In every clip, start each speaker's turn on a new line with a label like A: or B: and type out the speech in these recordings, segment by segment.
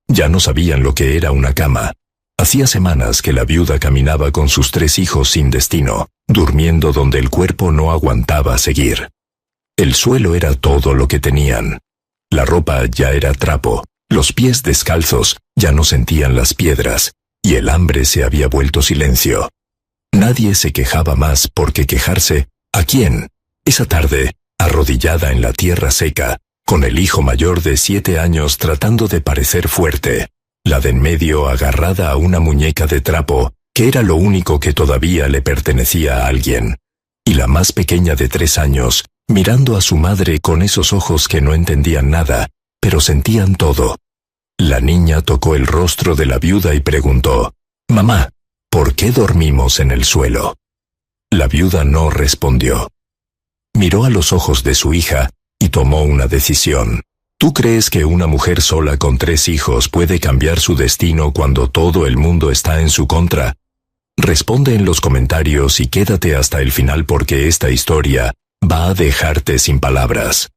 A: Ya no sabían lo que era una cama. Hacía semanas que la viuda caminaba con sus 3 hijos sin destino, durmiendo donde el cuerpo no aguantaba seguir. El suelo era todo lo que tenían. La ropa ya era trapo, los pies descalzos ya no sentían las piedras, y el hambre se había vuelto silencio. Nadie se quejaba más porque quejarse, ¿a quién? Esa tarde, arrodillada en la tierra seca, con el hijo mayor de 7 años tratando de parecer fuerte, la de en medio agarrada a una muñeca de trapo, que era lo único que todavía le pertenecía a alguien, y la más pequeña de 3 años, mirando a su madre con esos ojos que no entendían nada, pero sentían todo. La niña tocó el rostro de la viuda y preguntó, «Mamá, ¿por qué dormimos en el suelo?» La viuda no respondió. Miró a los ojos de su hija y tomó una decisión. ¿Tú crees que una mujer sola con 3 hijos puede cambiar su destino cuando todo el mundo está en su contra? Responde en los comentarios y quédate hasta el final porque esta historia va a dejarte sin palabras.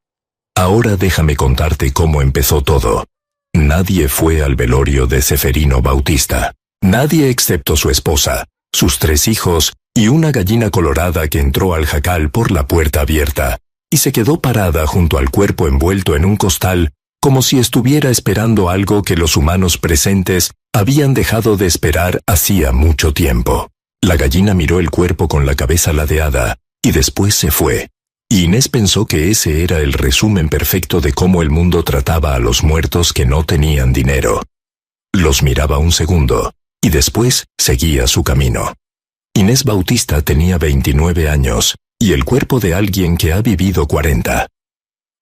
A: Ahora déjame contarte cómo empezó todo. Nadie fue al velorio de Ceferino Bautista. Nadie excepto su esposa, sus 3 hijos y una gallina colorada que entró al jacal por la puerta abierta y se quedó parada junto al cuerpo envuelto en un costal como si estuviera esperando algo que los humanos presentes habían dejado de esperar hacía mucho tiempo. La gallina miró el cuerpo con la cabeza ladeada y después se fue. Y Inés pensó que ese era el resumen perfecto de cómo el mundo trataba a los muertos que no tenían dinero. Los miraba un segundo y después seguía su camino. Inés Bautista tenía 29 años y el cuerpo de alguien que ha vivido 40.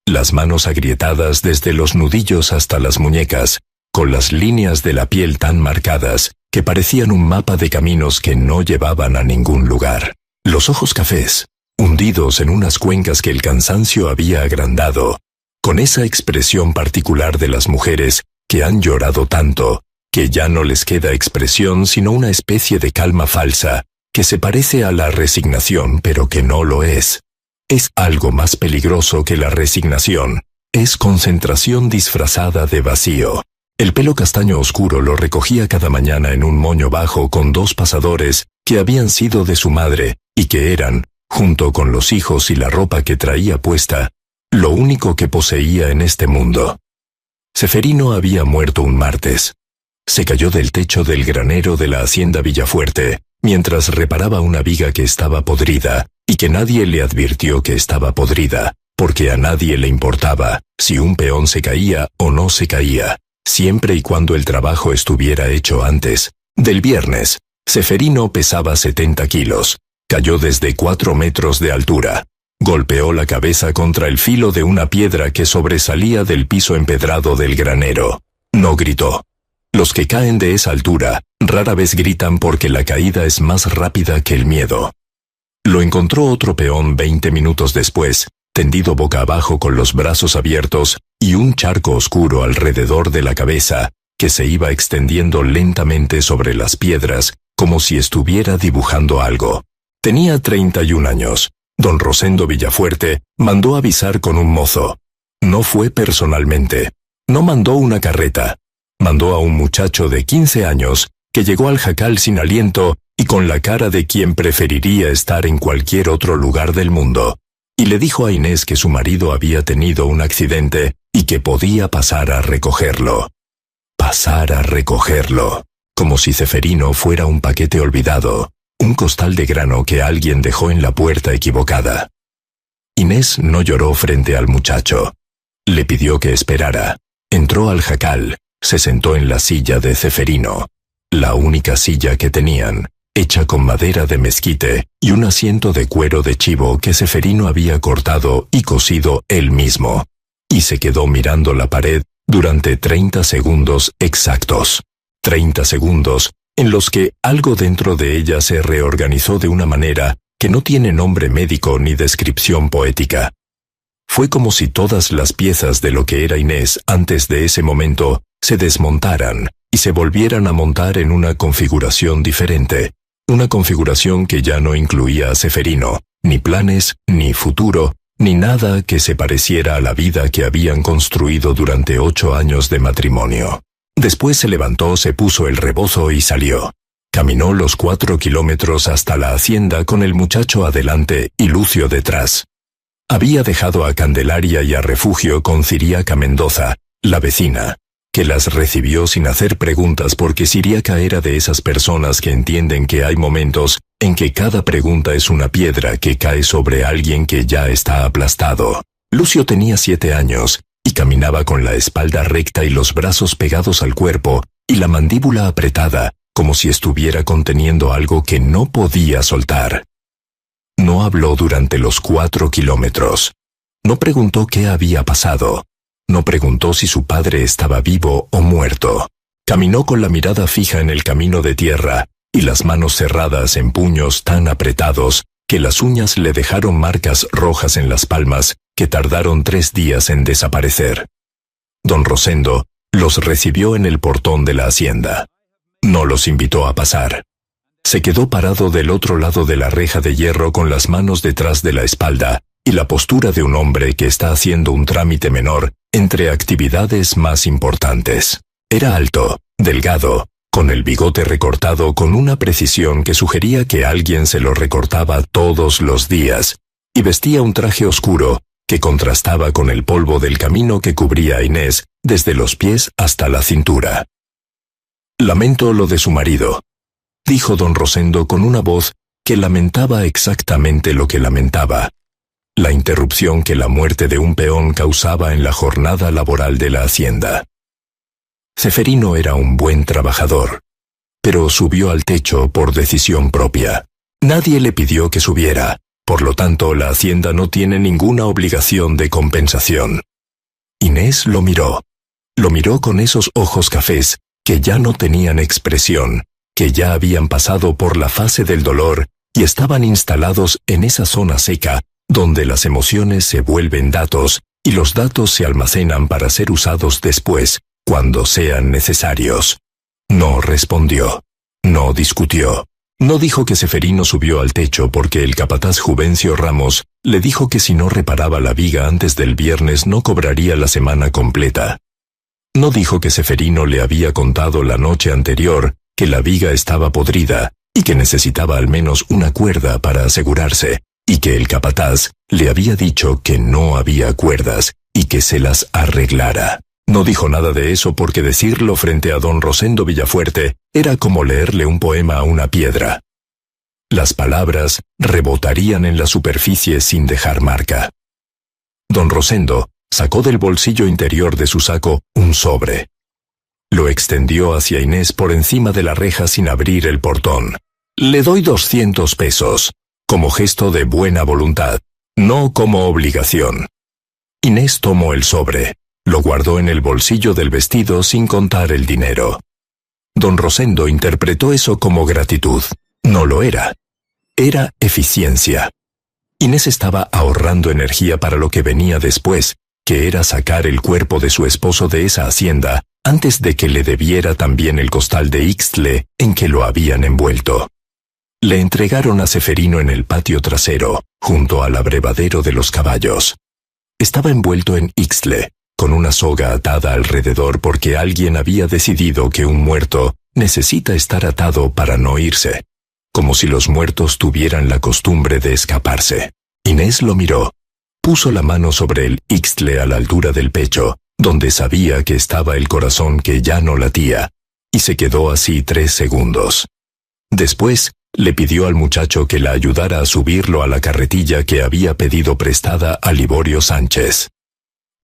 A: Las manos agrietadas desde los nudillos hasta las muñecas, con las líneas de la piel tan marcadas que parecían un mapa de caminos que no llevaban a ningún lugar. Los ojos cafés, hundidos en unas cuencas que el cansancio había agrandado, con esa expresión particular de las mujeres que han llorado tanto, que ya no les queda expresión sino una especie de calma falsa, que se parece a la resignación pero que no lo es. Es algo más peligroso que la resignación, es concentración disfrazada de vacío. El pelo castaño oscuro lo recogía cada mañana en un moño bajo con 2 pasadores que habían sido de su madre y que eran, junto con los hijos y la ropa que traía puesta, lo único que poseía en este mundo. Ceferino había muerto un martes. Se cayó del techo del granero de la hacienda Villafuerte, mientras reparaba una viga que estaba podrida, y que nadie le advirtió que estaba podrida, porque a nadie le importaba si un peón se caía o no se caía, siempre y cuando el trabajo estuviera hecho antes. Del viernes, Ceferino pesaba 70 kilos, cayó desde 4 metros de altura, golpeó la cabeza contra el filo de una piedra que sobresalía del piso empedrado del granero. No gritó. Los que caen de esa altura rara vez gritan porque la caída es más rápida que el miedo. Lo encontró otro peón 20 minutos después, tendido boca abajo con los brazos abiertos y un charco oscuro alrededor de la cabeza, que se iba extendiendo lentamente sobre las piedras, como si estuviera dibujando algo. Tenía 31 años. Don Rosendo Villafuerte mandó avisar con un mozo. No fue personalmente. No mandó una carreta. Mandó a un muchacho de 15 años, que llegó al jacal sin aliento y con la cara de quien preferiría estar en cualquier otro lugar del mundo, y le dijo a Inés que su marido había tenido un accidente y que podía pasar a recogerlo. Pasar a recogerlo, como si Ceferino fuera un paquete olvidado, un costal de grano que alguien dejó en la puerta equivocada. Inés no lloró frente al muchacho. Le pidió que esperara. Entró al jacal. Se sentó en la silla de Ceferino, la única silla que tenían, hecha con madera de mezquite y un asiento de cuero de chivo que Ceferino había cortado y cosido él mismo, y se quedó mirando la pared durante 30 segundos exactos. 30 segundos en los que algo dentro de ella se reorganizó de una manera que no tiene nombre médico ni descripción poética. Fue como si todas las piezas de lo que era Inés antes de ese momento se desmontaran y se volvieran a montar en una configuración diferente, una configuración que ya no incluía a Ceferino, ni planes, ni futuro, ni nada que se pareciera a la vida que habían construido durante 8 años de matrimonio. Después se levantó, se puso el rebozo y salió. Caminó los 4 kilómetros hasta la hacienda con el muchacho adelante y Lucio detrás. Había dejado a Candelaria y a Refugio con Ciriaca Mendoza, la vecina, que las recibió sin hacer preguntas porque Ciriaca era de esas personas que entienden que hay momentos en que cada pregunta es una piedra que cae sobre alguien que ya está aplastado. Lucio tenía 7 años y caminaba con la espalda recta y los brazos pegados al cuerpo y la mandíbula apretada, como si estuviera conteniendo algo que no podía soltar. No habló durante los 4 kilómetros. No preguntó qué había pasado. No preguntó si su padre estaba vivo o muerto. Caminó con la mirada fija en el camino de tierra y las manos cerradas en puños tan apretados que las uñas le dejaron marcas rojas en las palmas que tardaron 3 días en desaparecer. Don Rosendo los recibió en el portón de la hacienda. No los invitó a pasar. Se quedó parado del otro lado de la reja de hierro con las manos detrás de la espalda y la postura de un hombre que está haciendo un trámite menor entre actividades más importantes. Era alto, delgado, con el bigote recortado con una precisión que sugería que alguien se lo recortaba todos los días, y vestía un traje oscuro que contrastaba con el polvo del camino que cubría a Inés desde los pies hasta la cintura. «Lamento lo de su marido», dijo don Rosendo con una voz que lamentaba exactamente lo que lamentaba: la interrupción que la muerte de un peón causaba en la jornada laboral de la hacienda. Ceferino era un buen trabajador, pero subió al techo por decisión propia. Nadie le pidió que subiera, por lo tanto la hacienda no tiene ninguna obligación de compensación. Inés lo miró con esos ojos cafés que ya no tenían expresión, que ya habían pasado por la fase del dolor y estaban instalados en esa zona seca donde las emociones se vuelven datos y los datos se almacenan para ser usados después, cuando sean necesarios. No respondió. No discutió. No dijo que Ceferino subió al techo porque el capataz Juvencio Ramos le dijo que si no reparaba la viga antes del viernes no cobraría la semana completa. No dijo que Ceferino le había contado la noche anterior que la viga estaba podrida y que necesitaba al menos una cuerda para asegurarse, y que el capataz le había dicho que no había cuerdas y que se las arreglara. No dijo nada de eso porque decirlo frente a don Rosendo Villafuerte era como leerle un poema a una piedra. Las palabras rebotarían en la superficie sin dejar marca. Don Rosendo sacó del bolsillo interior de su saco un sobre. Lo extendió hacia Inés por encima de la reja sin abrir el portón. «Le doy 200 pesos, como gesto de buena voluntad, no como obligación». Inés tomó el sobre. Lo guardó en el bolsillo del vestido sin contar el dinero. Don Rosendo interpretó eso como gratitud. No lo era. Era eficiencia. Inés estaba ahorrando energía para lo que venía después, que era sacar el cuerpo de su esposo de esa hacienda antes de que le debiera también el costal de Ixtle en que lo habían envuelto. Le entregaron a Ceferino en el patio trasero, junto al abrevadero de los caballos. Estaba envuelto en Ixtle, con una soga atada alrededor porque alguien había decidido que un muerto necesita estar atado para no irse, como si los muertos tuvieran la costumbre de escaparse. Inés lo miró. Puso la mano sobre el Ixtle a la altura del pecho, donde sabía que estaba el corazón que ya no latía, y se quedó así 3 segundos. Después, le pidió al muchacho que la ayudara a subirlo a la carretilla que había pedido prestada a Liborio Sánchez.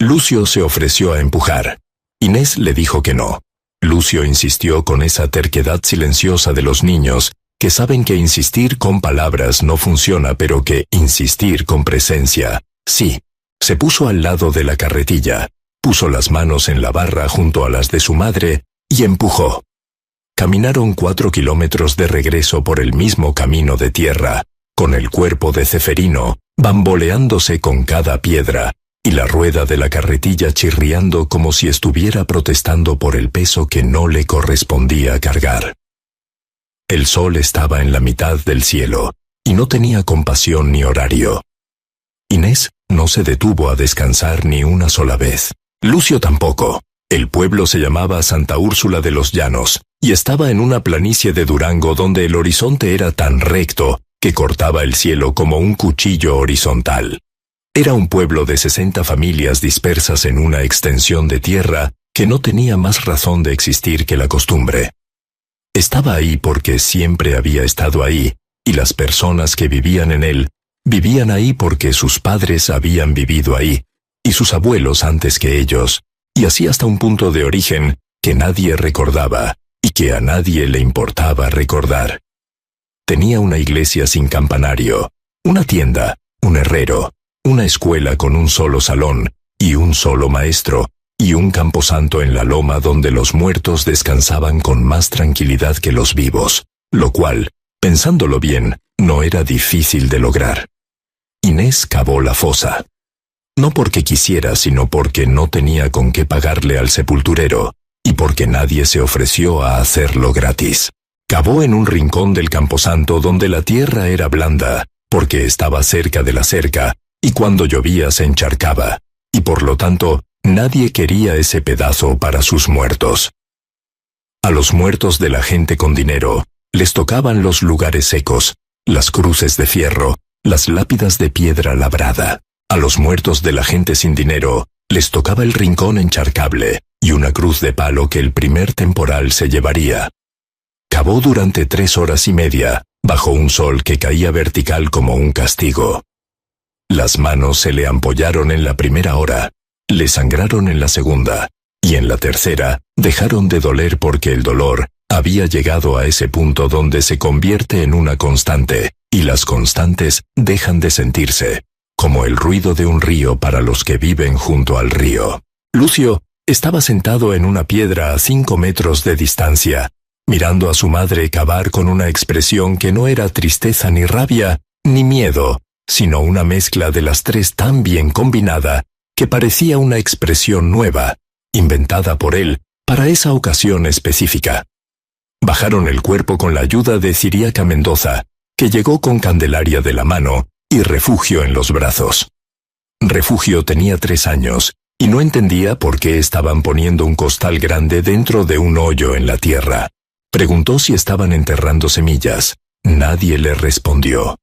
A: Lucio se ofreció a empujar. Inés le dijo que no. Lucio insistió con esa terquedad silenciosa de los niños, que saben que insistir con palabras no funciona, pero que insistir con presencia, sí. Se puso al lado de la carretilla, puso las manos en la barra junto a las de su madre, y empujó. Caminaron 4 kilómetros de regreso por el mismo camino de tierra, con el cuerpo de Ceferino, bamboleándose con cada piedra, y la rueda de la carretilla chirriando como si estuviera protestando por el peso que no le correspondía cargar. El sol estaba en la mitad del cielo, y no tenía compasión ni horario. Inés no se detuvo a descansar ni una sola vez. Lucio tampoco. El pueblo se llamaba Santa Úrsula de los Llanos, y estaba en una planicie de Durango donde el horizonte era tan recto que cortaba el cielo como un cuchillo horizontal. Era un pueblo de 60 familias dispersas en una extensión de tierra que no tenía más razón de existir que la costumbre. Estaba ahí porque siempre había estado ahí, y las personas que vivían en él vivían ahí porque sus padres habían vivido ahí, y sus abuelos antes que ellos, y así hasta un punto de origen que nadie recordaba y que a nadie le importaba recordar. Tenía una iglesia sin campanario, una tienda, un herrero, una escuela con un solo salón y un solo maestro, y un camposanto en la loma donde los muertos descansaban con más tranquilidad que los vivos, lo cual, pensándolo bien, no era difícil de lograr. Inés cavó la fosa. No porque quisiera, sino porque no tenía con qué pagarle al sepulturero, y porque nadie se ofreció a hacerlo gratis. Cavó en un rincón del camposanto donde la tierra era blanda, porque estaba cerca de la cerca, y cuando llovía se encharcaba, y por lo tanto, nadie quería ese pedazo para sus muertos. A los muertos de la gente con dinero, les tocaban los lugares secos, las cruces de fierro, las lápidas de piedra labrada. A los muertos de la gente sin dinero, les tocaba el rincón encharcable, y una cruz de palo que el primer temporal se llevaría. Cavó durante 3 horas y media, bajo un sol que caía vertical como un castigo. Las manos se le ampollaron en la primera hora, le sangraron en la segunda, y en la tercera, dejaron de doler porque el dolor había llegado a ese punto donde se convierte en una constante, y las constantes dejan de sentirse, como el ruido de un río para los que viven junto al río. Lucio estaba sentado en una piedra a 5 metros de distancia, mirando a su madre cavar con una expresión que no era tristeza ni rabia, ni miedo, sino una mezcla de las tres tan bien combinada, que parecía una expresión nueva, inventada por él, para esa ocasión específica. Bajaron el cuerpo con la ayuda de Ciriaca Mendoza, que llegó con Candelaria de la mano y Refugio en los brazos. Refugio tenía 3 años, y no entendía por qué estaban poniendo un costal grande dentro de un hoyo en la tierra. Preguntó si estaban enterrando semillas. Nadie le respondió.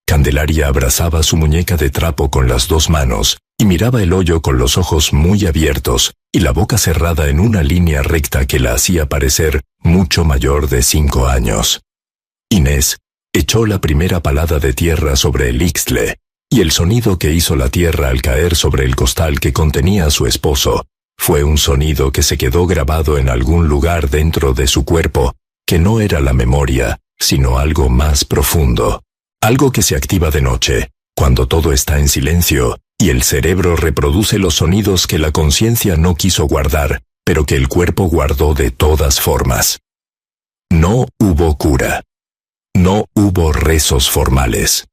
A: Candelaria abrazaba su muñeca de trapo con las 2 manos, y miraba el hoyo con los ojos muy abiertos, y la boca cerrada en una línea recta que la hacía parecer mucho mayor de 5 años. Inés echó la primera palada de tierra sobre el ixtle, y el sonido que hizo la tierra al caer sobre el costal que contenía a su esposo, fue un sonido que se quedó grabado en algún lugar dentro de su cuerpo, que no era la memoria, sino algo más profundo. Algo que se activa de noche, cuando todo está en silencio, y el cerebro reproduce los sonidos que la conciencia no quiso guardar, pero que el cuerpo guardó de todas formas. No hubo cura. No hubo rezos formales.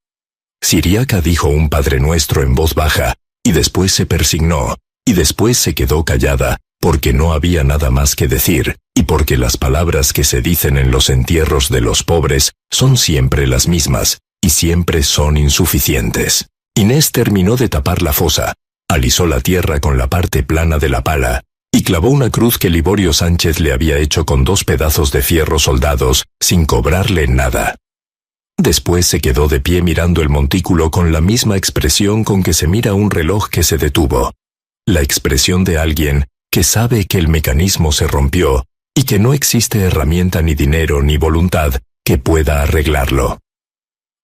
A: Ciriaca dijo un Padre Nuestro en voz baja, y después se persignó, y después se quedó callada, porque no había nada más que decir, y porque las palabras que se dicen en los entierros de los pobres son siempre las mismas, y siempre son insuficientes. Inés terminó de tapar la fosa, alisó la tierra con la parte plana de la pala, y clavó una cruz que Liborio Sánchez le había hecho con 2 pedazos de fierro soldados, sin cobrarle nada. Después se quedó de pie mirando el montículo con la misma expresión con que se mira un reloj que se detuvo. La expresión de alguien que sabe que el mecanismo se rompió, y que no existe herramienta ni dinero ni voluntad que pueda arreglarlo.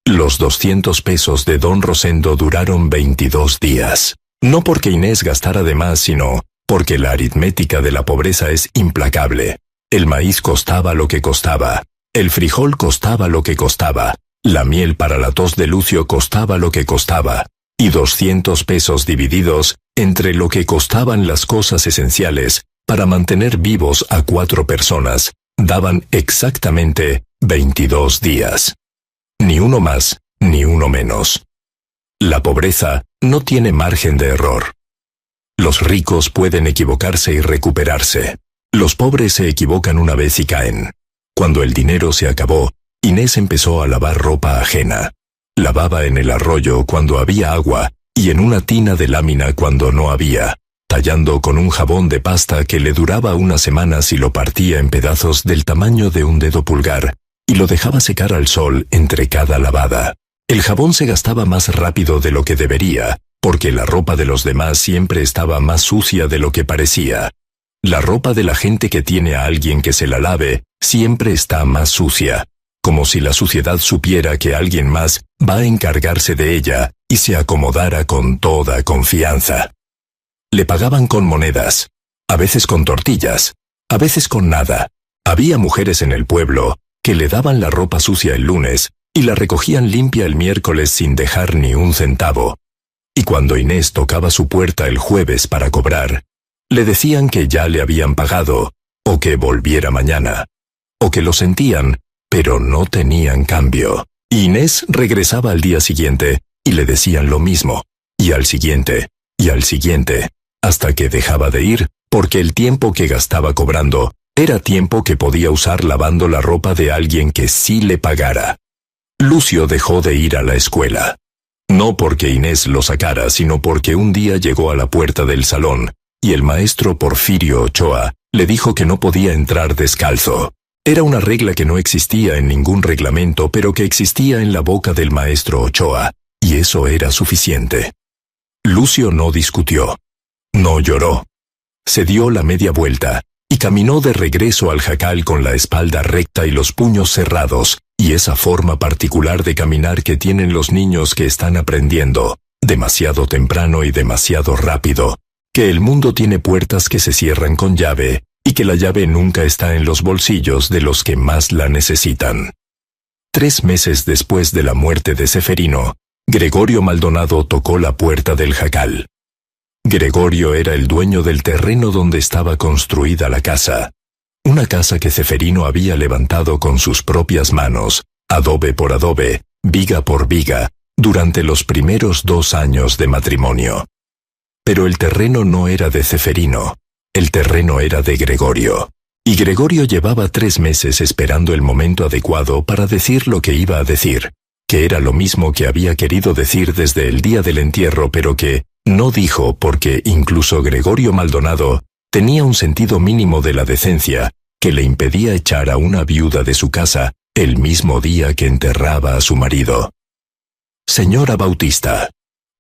A: Los 200 pesos de don Rosendo duraron 22 días. No porque Inés gastara de más, sino porque la aritmética de la pobreza es implacable. El maíz costaba lo que costaba, el frijol costaba lo que costaba, la miel para la tos de Lucio costaba lo que costaba, y 200 pesos divididos entre lo que costaban las cosas esenciales para mantener vivos a 4 personas, daban exactamente 22 días. Ni uno más, ni uno menos. La pobreza no tiene margen de error. Los ricos pueden equivocarse y recuperarse. Los pobres se equivocan una vez y caen. Cuando el dinero se acabó, Inés empezó a lavar ropa ajena. Lavaba en el arroyo cuando había agua y en una tina de lámina cuando no había. tallando con un jabón de pasta que le duraba una semana si lo partía en pedazos del tamaño de un dedo pulgar, y lo dejaba secar al sol entre cada lavada. El jabón se gastaba más rápido de lo que debería, porque la ropa de los demás siempre estaba más sucia de lo que parecía. La ropa de la gente que tiene a alguien que se la lave siempre está más sucia, como si la suciedad supiera que alguien más va a encargarse de ella y se acomodara con toda confianza. Le pagaban con monedas, a veces con tortillas, a veces con nada. Había mujeres en el pueblo que le daban la ropa sucia el lunes y la recogían limpia el miércoles sin dejar ni un centavo. Y cuando Inés tocaba su puerta el jueves para cobrar, le decían que ya le habían pagado, o que volviera mañana, o que lo sentían, pero no tenían cambio. Inés regresaba al día siguiente y le decían lo mismo, y al siguiente, hasta que dejaba de ir, porque el tiempo que gastaba cobrando era tiempo que podía usar lavando la ropa de alguien que sí le pagara. Lucio dejó de ir a la escuela. No porque Inés lo sacara, sino porque un día llegó a la puerta del salón, y el maestro Porfirio Ochoa le dijo que no podía entrar descalzo. Era una regla que no existía en ningún reglamento, pero que existía en la boca del maestro Ochoa, y eso era suficiente. Lucio no discutió. No lloró. Se dio la media vuelta, y caminó de regreso al jacal con la espalda recta y los puños cerrados, y esa forma particular de caminar que tienen los niños que están aprendiendo, demasiado temprano y demasiado rápido, que el mundo tiene puertas que se cierran con llave, y que la llave nunca está en los bolsillos de los que más la necesitan. 3 meses después de la muerte de Ceferino, Gregorio Maldonado tocó la puerta del jacal. Gregorio era el dueño del terreno donde estaba construida la casa. Una casa que Ceferino había levantado con sus propias manos, adobe por adobe, viga por viga, durante los primeros 2 años de matrimonio. Pero el terreno no era de Ceferino, el terreno era de Gregorio. Y Gregorio llevaba 3 meses esperando el momento adecuado para decir lo que iba a decir, que era lo mismo que había querido decir desde el día del entierro, pero que no dijo porque incluso Gregorio Maldonado tenía un sentido mínimo de la decencia que le impedía echar a una viuda de su casa el mismo día que enterraba a su marido. «Señora Bautista»,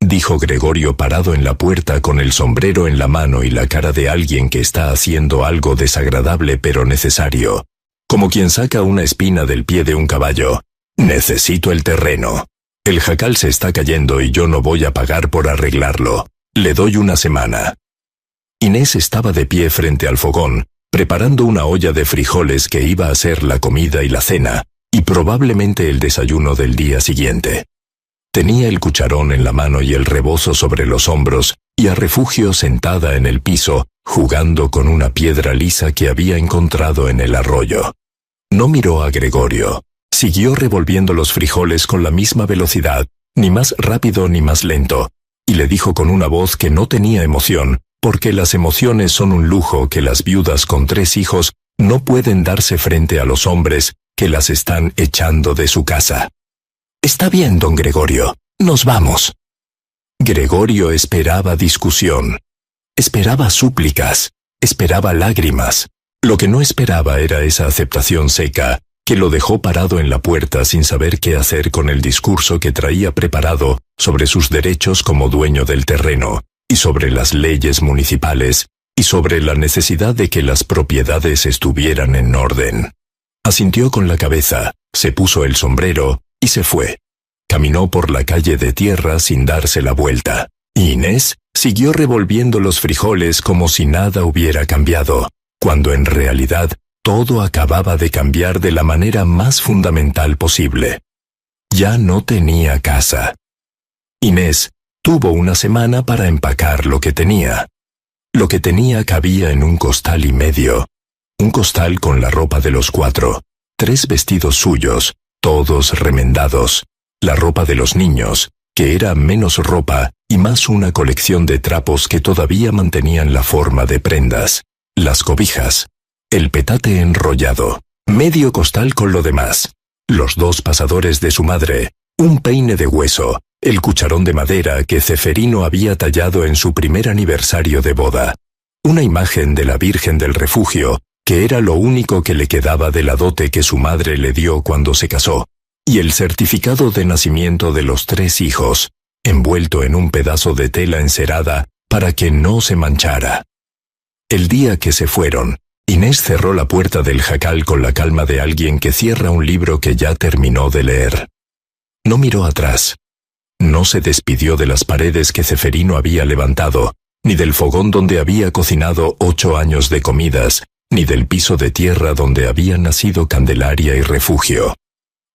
A: dijo Gregorio parado en la puerta con el sombrero en la mano y la cara de alguien que está haciendo algo desagradable pero necesario, como quien saca una espina del pie de un caballo. «Necesito el terreno. El jacal se está cayendo y yo no voy a pagar por arreglarlo. Le doy una semana». Inés estaba de pie frente al fogón, preparando una olla de frijoles que iba a ser la comida y la cena, y probablemente el desayuno del día siguiente. Tenía el cucharón en la mano y el rebozo sobre los hombros, y a Refugio sentada en el piso, jugando con una piedra lisa que había encontrado en el arroyo. No miró a Gregorio. Siguió revolviendo los frijoles con la misma velocidad, ni más rápido ni más lento, y le dijo con una voz que no tenía emoción, porque las emociones son un lujo que las viudas con 3 hijos no pueden darse frente a los hombres que las están echando de su casa. «Está bien, don Gregorio, nos vamos». Gregorio esperaba discusión, esperaba súplicas, esperaba lágrimas. Lo que no esperaba era esa aceptación seca, que lo dejó parado en la puerta sin saber qué hacer con el discurso que traía preparado sobre sus derechos como dueño del terreno, y sobre las leyes municipales, y sobre la necesidad de que las propiedades estuvieran en orden. Asintió con la cabeza, se puso el sombrero, y se fue. Caminó por la calle de tierra sin darse la vuelta. Y Inés siguió revolviendo los frijoles como si nada hubiera cambiado, cuando en realidad todo acababa de cambiar de la manera más fundamental posible. Ya no tenía casa. Inés tuvo una semana para empacar lo que tenía. Lo que tenía cabía en un costal y medio. Un costal con la ropa de los 4, 3 vestidos suyos, todos remendados, la ropa de los niños, que era menos ropa y más una colección de trapos que todavía mantenían la forma de prendas, las cobijas, el petate enrollado, medio costal con lo demás, los 2 pasadores de su madre, un peine de hueso, el cucharón de madera que Ceferino había tallado en su primer aniversario de boda, una imagen de la Virgen del Refugio, que era lo único que le quedaba de la dote que su madre le dio cuando se casó, y el certificado de nacimiento de los 3 hijos, envuelto en un pedazo de tela encerada para que no se manchara. El día que se fueron, Inés cerró la puerta del jacal con la calma de alguien que cierra un libro que ya terminó de leer. No miró atrás. No se despidió de las paredes que Ceferino había levantado, ni del fogón donde había cocinado 8 años de comidas, ni del piso de tierra donde habían nacido Candelaria y Refugio.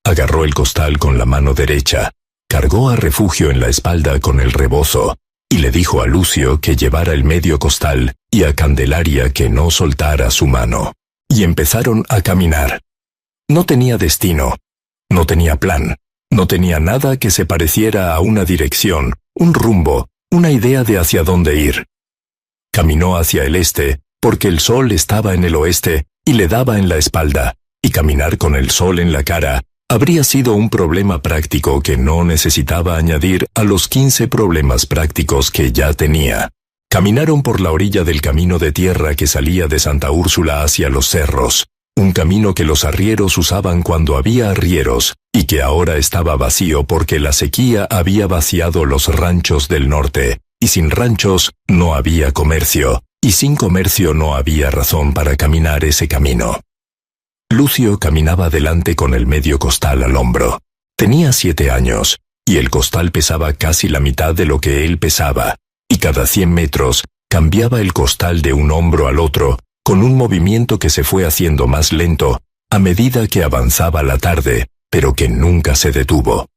A: Agarró el costal con la mano derecha, cargó a Refugio en la espalda con el rebozo, y le dijo a Lucio que llevara el medio costal y a Candelaria que no soltara su mano. Y empezaron a caminar. No tenía destino, no tenía plan, no tenía nada que se pareciera a una dirección, un rumbo, una idea de hacia dónde ir. Caminó hacia el este, porque el sol estaba en el oeste y le daba en la espalda, y caminar con el sol en la cara habría sido un problema práctico que no necesitaba añadir a los 15 problemas prácticos que ya tenía. Caminaron por la orilla del camino de tierra que salía de Santa Úrsula hacia los cerros, un camino que los arrieros usaban cuando había arrieros, y que ahora estaba vacío porque la sequía había vaciado los ranchos del norte, y sin ranchos no había comercio, y sin comercio no había razón para caminar ese camino. Lucio caminaba delante con el medio costal al hombro. Tenía 7 años, y el costal pesaba casi la mitad de lo que él pesaba, y cada 100 metros cambiaba el costal de un hombro al otro, con un movimiento que se fue haciendo más lento a medida que avanzaba la tarde, pero que nunca se detuvo.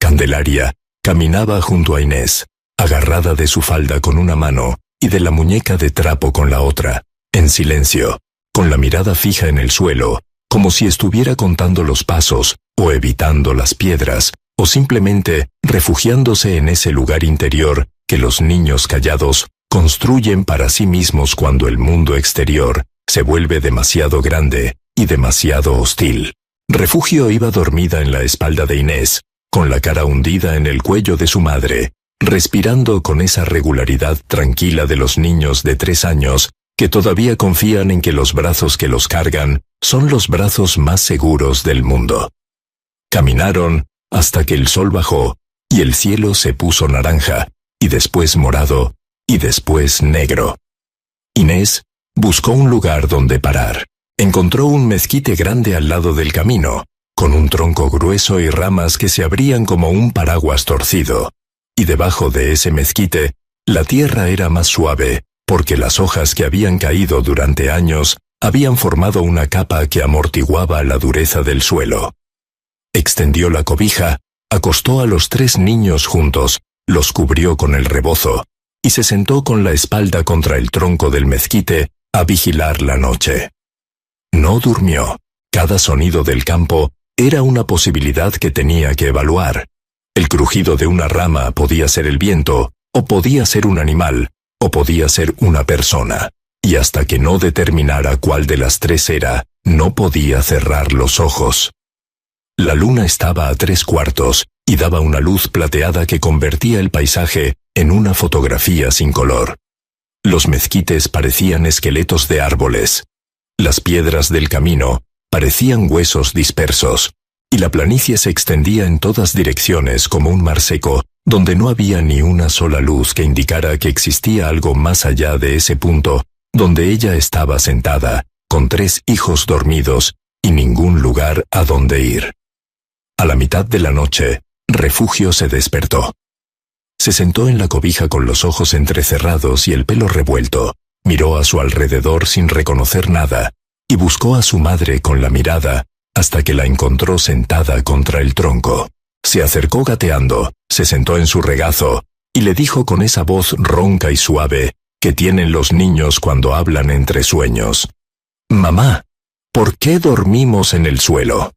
A: Candelaria caminaba junto a Inés, agarrada de su falda con una mano y de la muñeca de trapo con la otra, en silencio, con la mirada fija en el suelo, como si estuviera contando los pasos, o evitando las piedras, o simplemente refugiándose en ese lugar interior que los niños callados construyen para sí mismos cuando el mundo exterior se vuelve demasiado grande y demasiado hostil. Refugio iba dormida en la espalda de Inés, con la cara hundida en el cuello de su madre, respirando con esa regularidad tranquila de los niños de 3 años que todavía confían en que los brazos que los cargan son los brazos más seguros del mundo. Caminaron hasta que el sol bajó y el cielo se puso naranja, y después morado, y después negro. Inés buscó un lugar donde parar. Encontró un mezquite grande al lado del camino, con un tronco grueso y ramas que se abrían como un paraguas torcido, y debajo de ese mezquite, la tierra era más suave, porque las hojas que habían caído durante años habían formado una capa que amortiguaba la dureza del suelo. Extendió la cobija, acostó a los 3 niños juntos, los cubrió con el rebozo, y se sentó con la espalda contra el tronco del mezquite a vigilar la noche. No durmió. Cada sonido del campo era una posibilidad que tenía que evaluar. El crujido de una rama podía ser el viento, o podía ser un animal, o podía ser una persona, y hasta que no determinara cuál de las 3 era, no podía cerrar los ojos. La luna estaba a 3/4 y daba una luz plateada que convertía el paisaje en una fotografía sin color. Los mezquites parecían esqueletos de árboles. Las piedras del camino parecían huesos dispersos, y la planicie se extendía en todas direcciones como un mar seco, donde no había ni una sola luz que indicara que existía algo más allá de ese punto, donde ella estaba sentada, con 3 hijos dormidos, y ningún lugar a donde ir. A la mitad de la noche, Refugio se despertó. Se sentó en la cobija con los ojos entrecerrados y el pelo revuelto, miró a su alrededor sin reconocer nada, y buscó a su madre con la mirada, hasta que la encontró sentada contra el tronco. Se acercó gateando, se sentó en su regazo, y le dijo con esa voz ronca y suave que tienen los niños cuando hablan entre sueños: «Mamá, ¿por qué dormimos en el suelo?»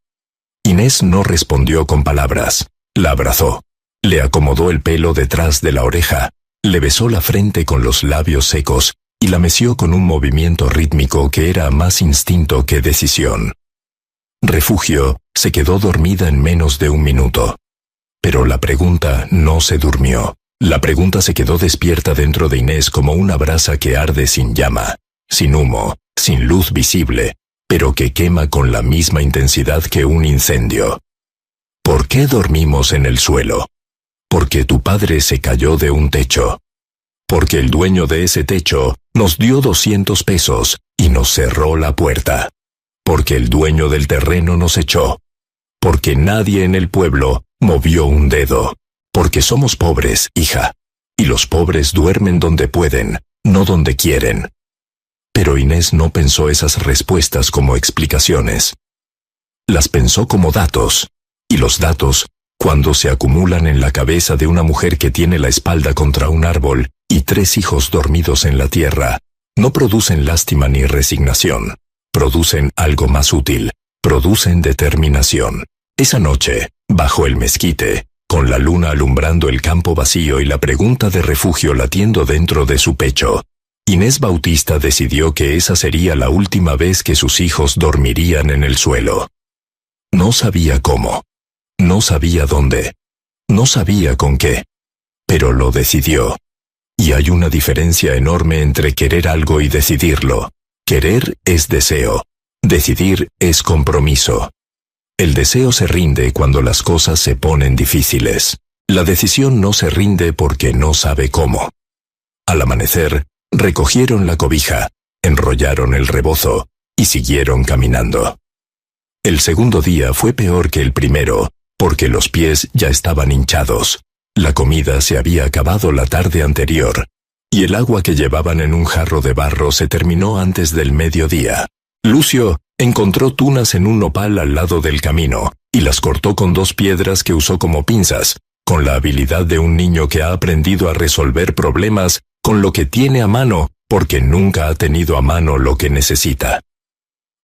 A: Inés no respondió con palabras. La abrazó, le acomodó el pelo detrás de la oreja, le besó la frente con los labios secos y la meció con un movimiento rítmico que era más instinto que decisión. Refugio se quedó dormida en menos de 1 minuto. Pero la pregunta no se durmió. La pregunta se quedó despierta dentro de Inés como una brasa que arde sin llama, sin humo, sin luz visible, pero que quema con la misma intensidad que un incendio. ¿Por qué dormimos en el suelo? Porque tu padre se cayó de un techo. Porque el dueño de ese techo nos dio 200 pesos y nos cerró la puerta. Porque el dueño del terreno nos echó. Porque nadie en el pueblo movió un dedo. Porque somos pobres, hija. Y los pobres duermen donde pueden, no donde quieren. Pero Inés no pensó esas respuestas como explicaciones. Las pensó como datos. Y los datos, cuando se acumulan en la cabeza de una mujer que tiene la espalda contra un árbol y 3 hijos dormidos en la tierra, no producen lástima ni resignación. Producen algo más útil. Producen determinación. Esa noche, bajo el mezquite, con la luna alumbrando el campo vacío y la pregunta de refugio latiendo dentro de su pecho, Inés Bautista decidió que esa sería la última vez que sus hijos dormirían en el suelo. No sabía cómo. No sabía dónde. No sabía con qué. Pero lo decidió. Y hay una diferencia enorme entre querer algo y decidirlo. Querer es deseo. Decidir es compromiso. El deseo se rinde cuando las cosas se ponen difíciles. La decisión no se rinde porque no sabe cómo. Al amanecer, recogieron la cobija, enrollaron el rebozo y siguieron caminando. El segundo día fue peor que el primero, porque los pies ya estaban hinchados. La comida se había acabado la tarde anterior, y el agua que llevaban en un jarro de barro se terminó antes del mediodía. Lucio encontró tunas en un nopal al lado del camino, y las cortó con 2 piedras que usó como pinzas, con la habilidad de un niño que ha aprendido a resolver problemas con lo que tiene a mano, porque nunca ha tenido a mano lo que necesita.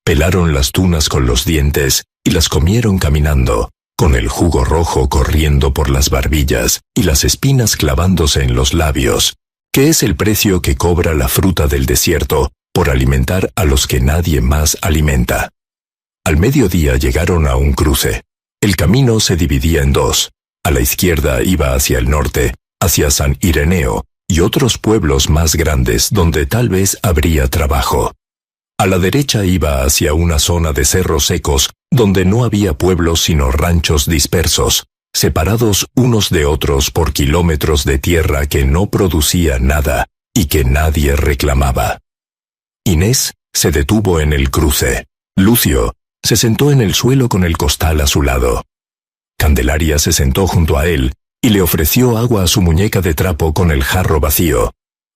A: Pelaron las tunas con los dientes, y las comieron caminando, con el jugo rojo corriendo por las barbillas y las espinas clavándose en los labios, que es el precio que cobra la fruta del desierto por alimentar a los que nadie más alimenta. Al mediodía llegaron a un cruce. El camino se dividía en 2. A la izquierda iba hacia el norte, hacia San Ireneo, y otros pueblos más grandes donde tal vez habría trabajo. A la derecha iba hacia una zona de cerros secos, donde no había pueblos sino ranchos dispersos, separados unos de otros por kilómetros de tierra que no producía nada y que nadie reclamaba. Inés se detuvo en el cruce. Lucio se sentó en el suelo con el costal a su lado. Candelaria se sentó junto a él y le ofreció agua a su muñeca de trapo con el jarro vacío,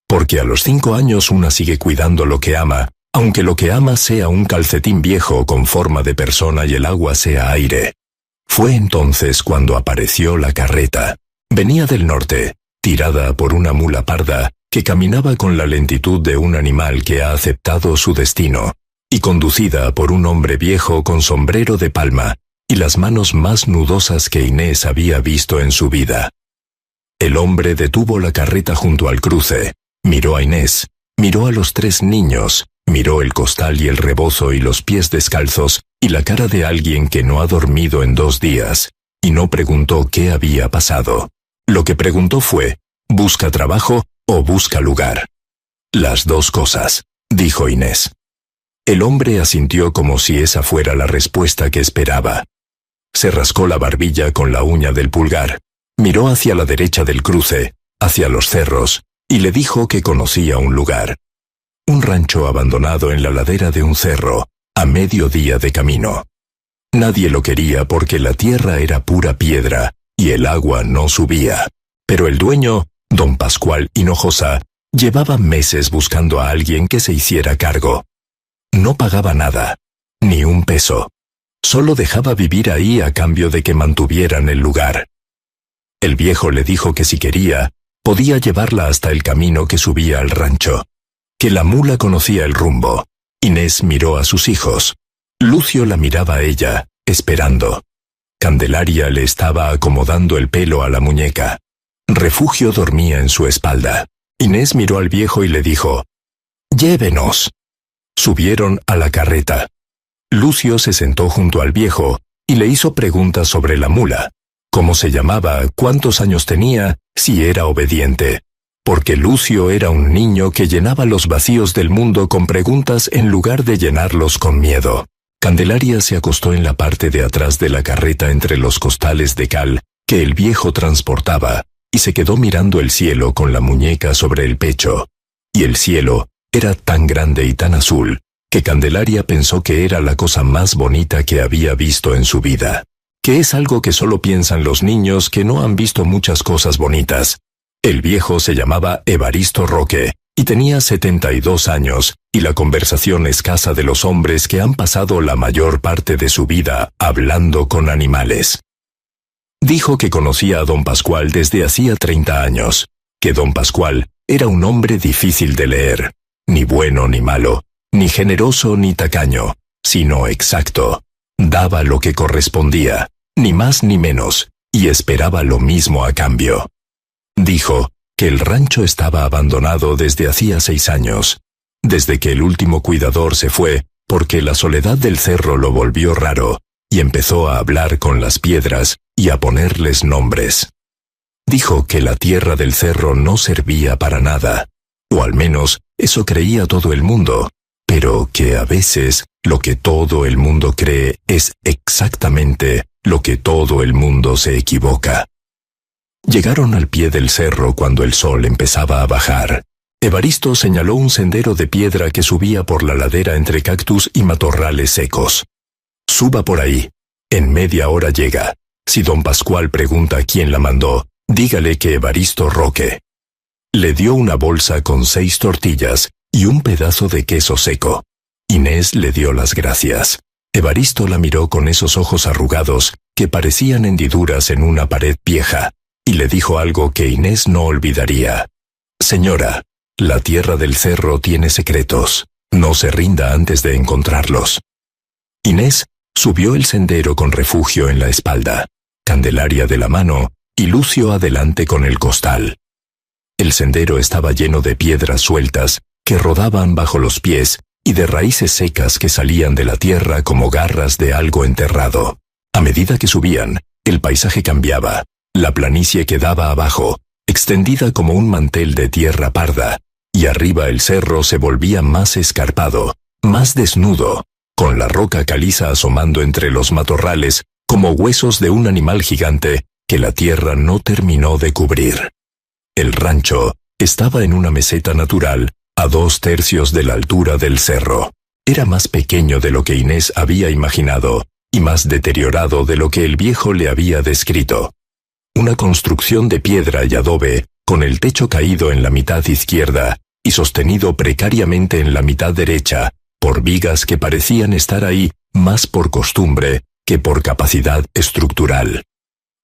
A: porque a los 5 años una sigue cuidando lo que ama, aunque lo que ama sea un calcetín viejo con forma de persona y el agua sea aire. Fue entonces cuando apareció la carreta. Venía del norte, tirada por una mula parda, que caminaba con la lentitud de un animal que ha aceptado su destino, y conducida por un hombre viejo con sombrero de palma, y las manos más nudosas que Inés había visto en su vida. El hombre detuvo la carreta junto al cruce, miró a Inés, miró a los 3 niños, miró el costal y el rebozo y los pies descalzos, y la cara de alguien que no ha dormido en 2 días, y no preguntó qué había pasado. Lo que preguntó fue, ¿busca trabajo o busca lugar? Las 2 cosas, dijo Inés. El hombre asintió como si esa fuera la respuesta que esperaba. Se rascó la barbilla con la uña del pulgar, miró hacia la derecha del cruce, hacia los cerros, y le dijo que conocía un lugar. Un rancho abandonado en la ladera de un cerro, a mediodía de camino. Nadie lo quería porque la tierra era pura piedra, y el agua no subía. Pero el dueño, don Pascual Hinojosa, llevaba meses buscando a alguien que se hiciera cargo. No pagaba nada, ni un peso. Solo dejaba vivir ahí a cambio de que mantuvieran el lugar. El viejo le dijo que si quería, podía llevarla hasta el camino que subía al rancho. Que la mula conocía el rumbo. Inés miró a sus hijos. Lucio la miraba a ella, esperando. Candelaria le estaba acomodando el pelo a la muñeca. Refugio dormía en su espalda. Inés miró al viejo y le dijo, «Llévenos». Subieron a la carreta. Lucio se sentó junto al viejo y le hizo preguntas sobre la mula. cómo se llamaba, cuántos años tenía, si era obediente. Porque Lucio era un niño que llenaba los vacíos del mundo con preguntas en lugar de llenarlos con miedo. Candelaria se acostó en la parte de atrás de la carreta entre los costales de cal que el viejo transportaba, y se quedó mirando el cielo con la muñeca sobre el pecho. Y el cielo era tan grande y tan azul, que Candelaria pensó que era la cosa más bonita que había visto en su vida. Que es algo que solo piensan los niños que no han visto muchas cosas bonitas. El viejo se llamaba Evaristo Roque, y tenía 72 años, y la conversación escasa de los hombres que han pasado la mayor parte de su vida hablando con animales. Dijo que conocía a don Pascual desde hacía 30 años, que don Pascual era un hombre difícil de leer, ni bueno ni malo, ni generoso ni tacaño, sino exacto. Daba lo que correspondía, ni más ni menos, y esperaba lo mismo a cambio. Dijo que el rancho estaba abandonado desde hacía 6 años, desde que el último cuidador se fue, porque la soledad del cerro lo volvió raro, y empezó a hablar con las piedras y a ponerles nombres. Dijo que la tierra del cerro no servía para nada, o al menos eso creía todo el mundo, pero que a veces lo que todo el mundo cree es exactamente lo que todo el mundo se equivoca. Llegaron al pie del cerro cuando el sol empezaba a bajar. Evaristo señaló un sendero de piedra que subía por la ladera entre cactus y matorrales secos. Suba por ahí. En media hora llega. Si don Pascual pregunta quién la mandó, dígale que Evaristo Roque. Le dio una bolsa con 6 tortillas y un pedazo de queso seco. Inés le dio las gracias. Evaristo la miró con esos ojos arrugados que parecían hendiduras en una pared vieja, y le dijo algo que Inés no olvidaría. Señora, la tierra del cerro tiene secretos. No se rinda antes de encontrarlos. Inés subió el sendero con Refugio en la espalda, Candelaria de la mano y Lucio adelante con el costal. El sendero estaba lleno de piedras sueltas que rodaban bajo los pies y de raíces secas que salían de la tierra como garras de algo enterrado. A medida que subían, el paisaje cambiaba. La planicie quedaba abajo, extendida como un mantel de tierra parda, y arriba el cerro se volvía más escarpado, más desnudo, con la roca caliza asomando entre los matorrales como huesos de un animal gigante que la tierra no terminó de cubrir. El rancho estaba en una meseta natural a 2/3 de la altura del cerro. Era más pequeño de lo que Inés había imaginado y más deteriorado de lo que el viejo le había descrito. Una construcción de piedra y adobe, con el techo caído en la mitad izquierda y sostenido precariamente en la mitad derecha, por vigas que parecían estar ahí más por costumbre que por capacidad estructural.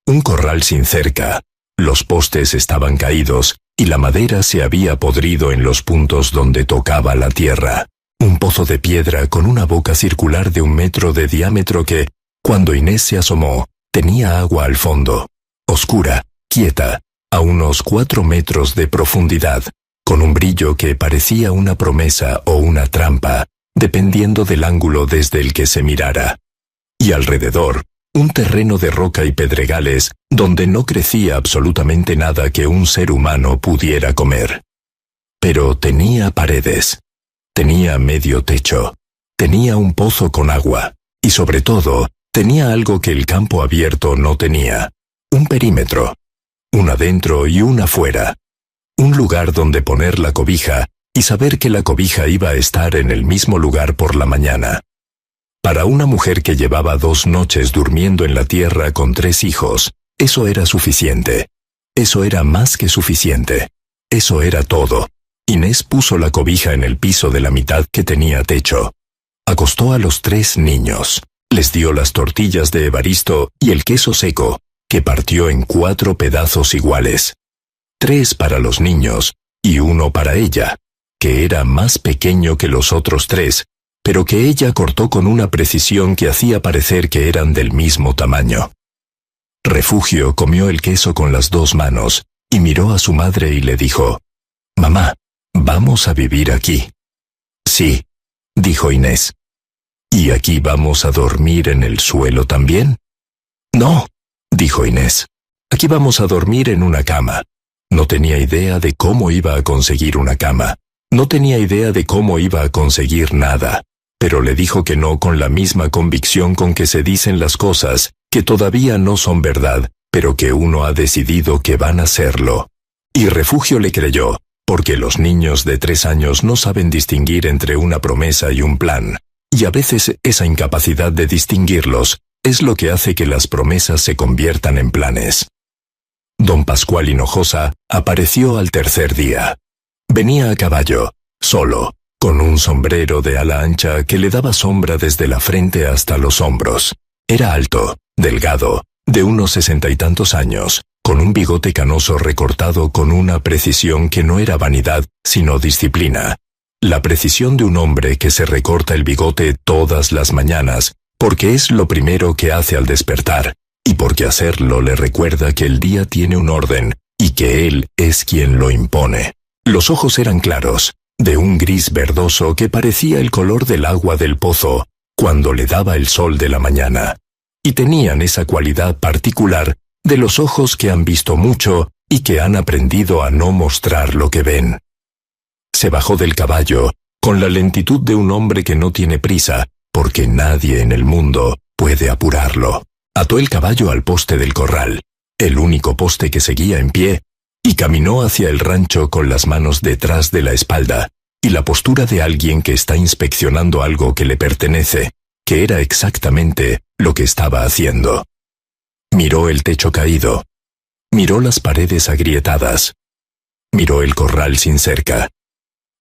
A: Un corral sin cerca. Los postes estaban caídos y la madera se había podrido en los puntos donde tocaba la tierra. Un pozo de piedra con una boca circular de 1 metro de diámetro que, cuando Inés se asomó, tenía agua al fondo. Oscura, quieta, a unos 4 metros de profundidad, con un brillo que parecía una promesa o una trampa, dependiendo del ángulo desde el que se mirara. Y alrededor, un terreno de roca y pedregales donde no crecía absolutamente nada que un ser humano pudiera comer. Pero tenía paredes, tenía medio techo, tenía un pozo con agua, y sobre todo, tenía algo que el campo abierto no tenía. Un perímetro, una dentro y una fuera. Un lugar donde poner la cobija y saber que la cobija iba a estar en el mismo lugar por la mañana. Para una mujer que llevaba 2 noches durmiendo en la tierra con 3 hijos, eso era suficiente. Eso era más que suficiente. Eso era todo. Inés puso la cobija en el piso de la mitad que tenía techo. Acostó a los 3 niños. Les dio las tortillas de Evaristo y el queso seco, que partió en 4 pedazos iguales. 3 para los niños y 1 para ella, que era más pequeño que los otros 3, pero que ella cortó con una precisión que hacía parecer que eran del mismo tamaño. Refugio comió el queso con las 2 manos y miró a su madre y le dijo: «Mamá, ¿vamos a vivir aquí?» «Sí», dijo Inés. «¿Y aquí vamos a dormir en el suelo también?» «No», dijo Inés. Aquí vamos a dormir en una cama. No tenía idea de cómo iba a conseguir una cama. No tenía idea de cómo iba a conseguir nada. Pero le dijo que no con la misma convicción con que se dicen las cosas, que todavía no son verdad, pero que uno ha decidido que van a serlo. Y Refugio le creyó, porque los niños de 3 años no saben distinguir entre una promesa y un plan. Y a veces esa incapacidad de distinguirlos es lo que hace que las promesas se conviertan en planes. Don Pascual Hinojosa apareció al tercer día. Venía a caballo, solo, con un sombrero de ala ancha que le daba sombra desde la frente hasta los hombros. Era alto, delgado, de unos 60 y tantos años, con un bigote canoso recortado con una precisión que no era vanidad, sino disciplina. La precisión de un hombre que se recorta el bigote todas las mañanas, porque es lo primero que hace al despertar, y porque hacerlo le recuerda que el día tiene un orden, y que él es quien lo impone. Los ojos eran claros, de un gris verdoso que parecía el color del agua del pozo, cuando le daba el sol de la mañana. Y tenían esa cualidad particular de los ojos que han visto mucho y que han aprendido a no mostrar lo que ven. Se bajó del caballo, con la lentitud de un hombre que no tiene prisa, porque nadie en el mundo puede apurarlo. Ató el caballo al poste del corral, el único poste que seguía en pie, y caminó hacia el rancho con las manos detrás de la espalda, y la postura de alguien que está inspeccionando algo que le pertenece, que era exactamente lo que estaba haciendo. Miró el techo caído. Miró las paredes agrietadas. Miró el corral sin cerca.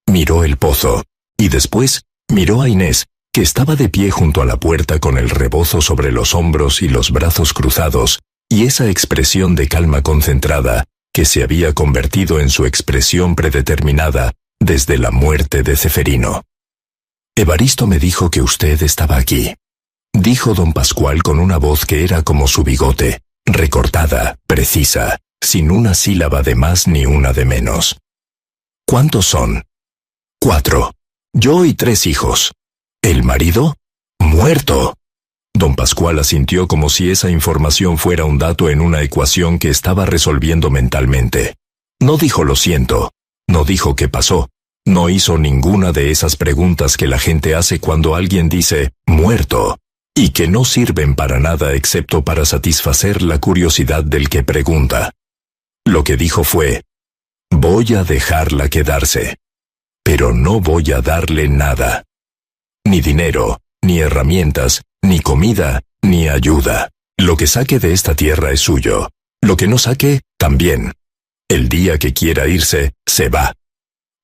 A: Miró el pozo, y después miró a Inés, que estaba de pie junto a la puerta con el rebozo sobre los hombros y los brazos cruzados, y esa expresión de calma concentrada, que se había convertido en su expresión predeterminada desde la muerte de Ceferino. «Evaristo me dijo que usted estaba aquí», dijo don Pascual con una voz que era como su bigote, recortada, precisa, sin una sílaba de más ni una de menos. «¿Cuántos son?» «4. Yo y 3 hijos. ¿El marido?» «Muerto». Don Pascual asintió como si esa información fuera un dato en una ecuación que estaba resolviendo mentalmente. No dijo lo siento, no dijo qué pasó, no hizo ninguna de esas preguntas que la gente hace cuando alguien dice «muerto», y que no sirven para nada excepto para satisfacer la curiosidad del que pregunta. Lo que dijo fue «voy a dejarla quedarse, pero no voy a darle nada. Ni dinero, ni herramientas, ni comida, ni ayuda. Lo que saque de esta tierra es suyo. Lo que no saque, también. El día que quiera irse, se va.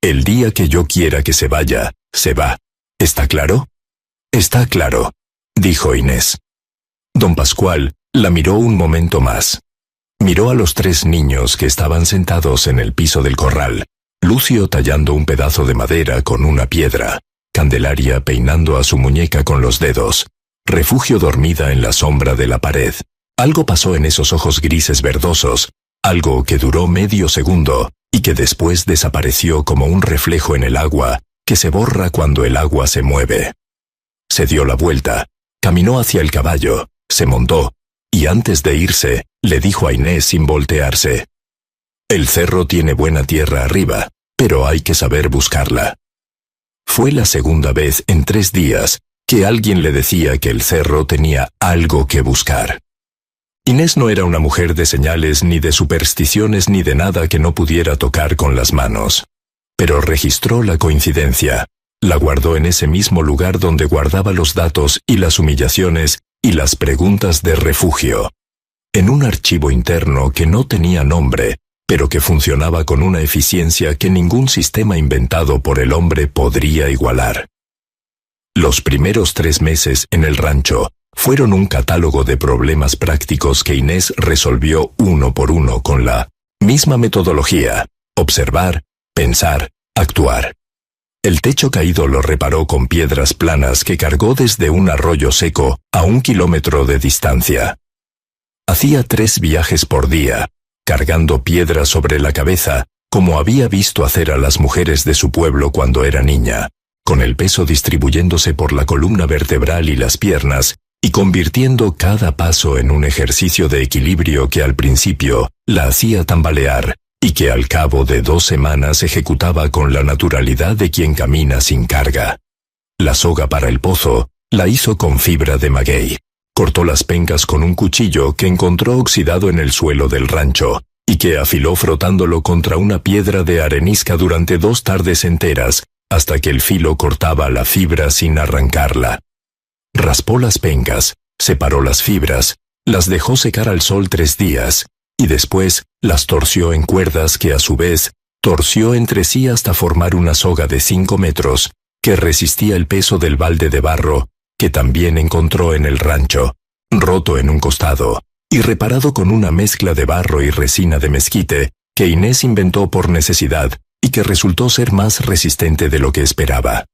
A: El día que yo quiera que se vaya, se va. ¿Está claro?» «Está claro», dijo Inés. Don Pascual la miró un momento más. Miró a los 3 niños que estaban sentados en el piso del corral, Lucio tallando un pedazo de madera con una piedra, Candelaria peinando a su muñeca con los dedos, Refugio dormida en la sombra de la pared. Algo pasó en esos ojos grises verdosos, algo que duró medio segundo, y que después desapareció como un reflejo en el agua, que se borra cuando el agua se mueve. Se dio la vuelta, caminó hacia el caballo, se montó, y antes de irse, le dijo a Inés sin voltearse: «El cerro tiene buena tierra arriba, pero hay que saber buscarla». Fue la segunda vez en 3 días que alguien le decía que el cerro tenía algo que buscar. Inés no era una mujer de señales ni de supersticiones ni de nada que no pudiera tocar con las manos. Pero registró la coincidencia, la guardó en ese mismo lugar donde guardaba los datos y las humillaciones y las preguntas de Refugio. En un archivo interno que no tenía nombre, pero que funcionaba con una eficiencia que ningún sistema inventado por el hombre podría igualar. Los primeros 3 meses en el rancho fueron un catálogo de problemas prácticos que Inés resolvió uno por uno con la misma metodología: observar, pensar, actuar. El techo caído lo reparó con piedras planas que cargó desde un arroyo seco a 1 kilómetro de distancia. Hacía 3 viajes por día, cargando piedras sobre la cabeza, como había visto hacer a las mujeres de su pueblo cuando era niña, con el peso distribuyéndose por la columna vertebral y las piernas, y convirtiendo cada paso en un ejercicio de equilibrio que al principio la hacía tambalear y que al cabo de 2 semanas ejecutaba con la naturalidad de quien camina sin carga. La soga para el pozo la hizo con fibra de maguey. Cortó las pencas con un cuchillo que encontró oxidado en el suelo del rancho y que afiló frotándolo contra una piedra de arenisca durante 2 tardes enteras hasta que el filo cortaba la fibra sin arrancarla. Raspó las pencas, separó las fibras, las dejó secar al sol 3 días, y después las torció en cuerdas que a su vez torció entre sí hasta formar una soga de 5 metros, que resistía el peso del balde de barro, que también encontró en el rancho, roto en un costado, y reparado con una mezcla de barro y resina de mezquite, que Inés inventó por necesidad, y que resultó ser más resistente de lo que esperaba.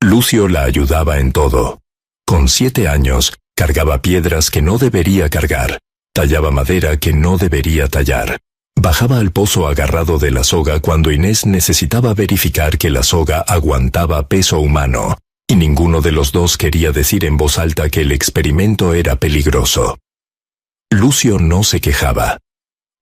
A: Lucio la ayudaba en todo. Con 7 años, cargaba piedras que no debería cargar, tallaba madera que no debería tallar. Bajaba al pozo agarrado de la soga cuando Inés necesitaba verificar que la soga aguantaba peso humano, y ninguno de los dos quería decir en voz alta que el experimento era peligroso. Lucio no se quejaba.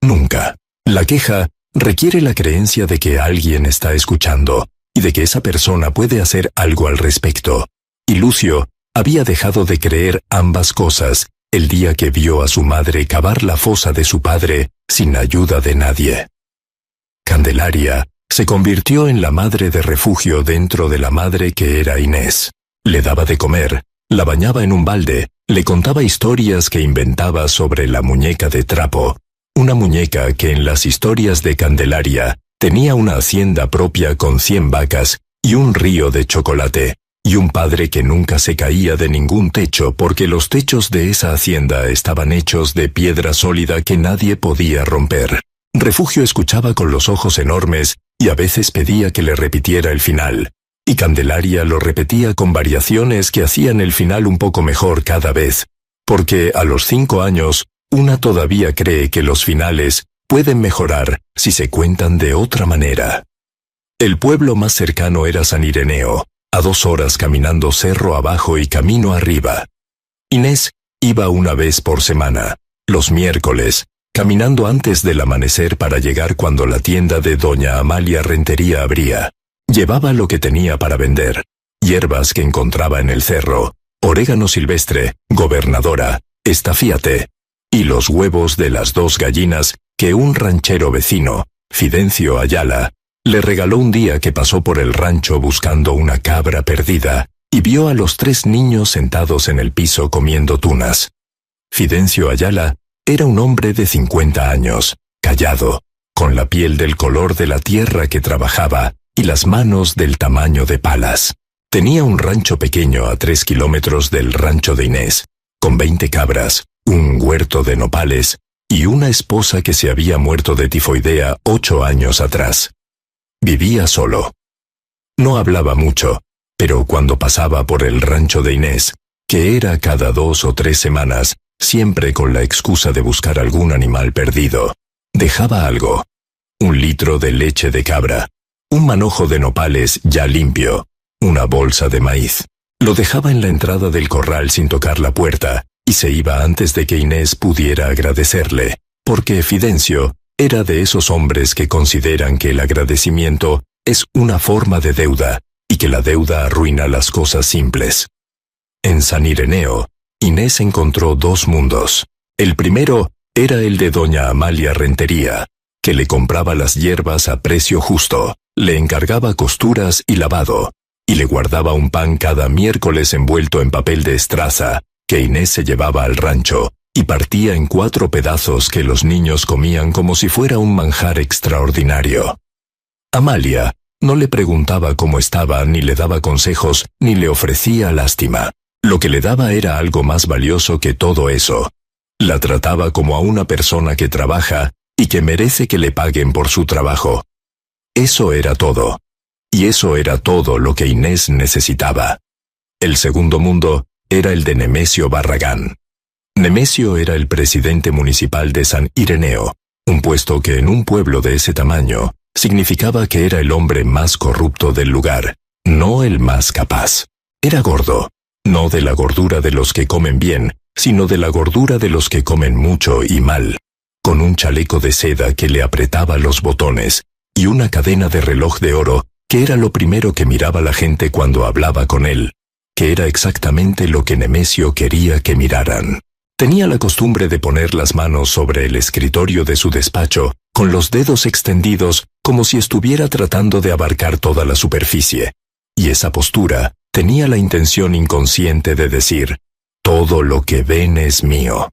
A: Nunca. La queja requiere la creencia de que alguien está escuchando, y de que esa persona puede hacer algo al respecto. Y Lucio había dejado de creer ambas cosas el día que vio a su madre cavar la fosa de su padre sin ayuda de nadie. Candelaria se convirtió en la madre de refugio dentro de la madre que era Inés. Le daba de comer, la bañaba en un balde, le contaba historias que inventaba sobre la muñeca de trapo, una muñeca que en las historias de Candelaria tenía una hacienda propia con 100 vacas y un río de chocolate, y un padre que nunca se caía de ningún techo porque los techos de esa hacienda estaban hechos de piedra sólida que nadie podía romper. Refugio escuchaba con los ojos enormes y a veces pedía que le repitiera el final, y Candelaria lo repetía con variaciones que hacían el final un poco mejor cada vez, porque a los 5 años, una todavía cree que los finales pueden mejorar si se cuentan de otra manera. El pueblo más cercano era San Ireneo, a 2 horas caminando cerro abajo y camino arriba. Inés iba una vez por semana, los miércoles, caminando antes del amanecer para llegar cuando la tienda de doña Amalia Rentería abría. Llevaba lo que tenía para vender, hierbas que encontraba en el cerro, orégano silvestre, gobernadora, estafiate, y los huevos de las 2 gallinas que un ranchero vecino, Fidencio Ayala, le regaló un día que pasó por el rancho buscando una cabra perdida, y vio a los 3 niños sentados en el piso comiendo tunas. Fidencio Ayala era un hombre de 50 años, callado, con la piel del color de la tierra que trabajaba y las manos del tamaño de palas. Tenía un rancho pequeño a 3 kilómetros del rancho de Inés, con 20 cabras, un huerto de nopales y una esposa que se había muerto de tifoidea 8 años atrás. Vivía solo. No hablaba mucho, pero cuando pasaba por el rancho de Inés, que era cada 2 o 3 semanas, siempre con la excusa de buscar algún animal perdido, dejaba algo. 1 litro de leche de cabra, un manojo de nopales ya limpio, una bolsa de maíz. Lo dejaba en la entrada del corral sin tocar la puerta, y se iba antes de que Inés pudiera agradecerle, porque Fidencio era de esos hombres que consideran que el agradecimiento es una forma de deuda, y que la deuda arruina las cosas simples. En San Ireneo, Inés encontró 2 mundos. El primero era el de doña Amalia Rentería, que le compraba las hierbas a precio justo, le encargaba costuras y lavado, y le guardaba un pan cada miércoles envuelto en papel de estraza, que Inés se llevaba al rancho, y partía en 4 pedazos que los niños comían como si fuera un manjar extraordinario. Amalia no le preguntaba cómo estaba, ni le daba consejos, ni le ofrecía lástima. Lo que le daba era algo más valioso que todo eso. La trataba como a una persona que trabaja y que merece que le paguen por su trabajo. Eso era todo. Y eso era todo lo que Inés necesitaba. El segundo mundo era el de Nemesio Barragán. Nemesio era el presidente municipal de San Ireneo, un puesto que en un pueblo de ese tamaño significaba que era el hombre más corrupto del lugar, no el más capaz. Era gordo, no de la gordura de los que comen bien, sino de la gordura de los que comen mucho y mal, con un chaleco de seda que le apretaba los botones, y una cadena de reloj de oro, que era lo primero que miraba la gente cuando hablaba con él, que era exactamente lo que Nemesio quería que miraran. Tenía la costumbre de poner las manos sobre el escritorio de su despacho, con los dedos extendidos, como si estuviera tratando de abarcar toda la superficie. Y esa postura tenía la intención inconsciente de decir, todo lo que ven es mío.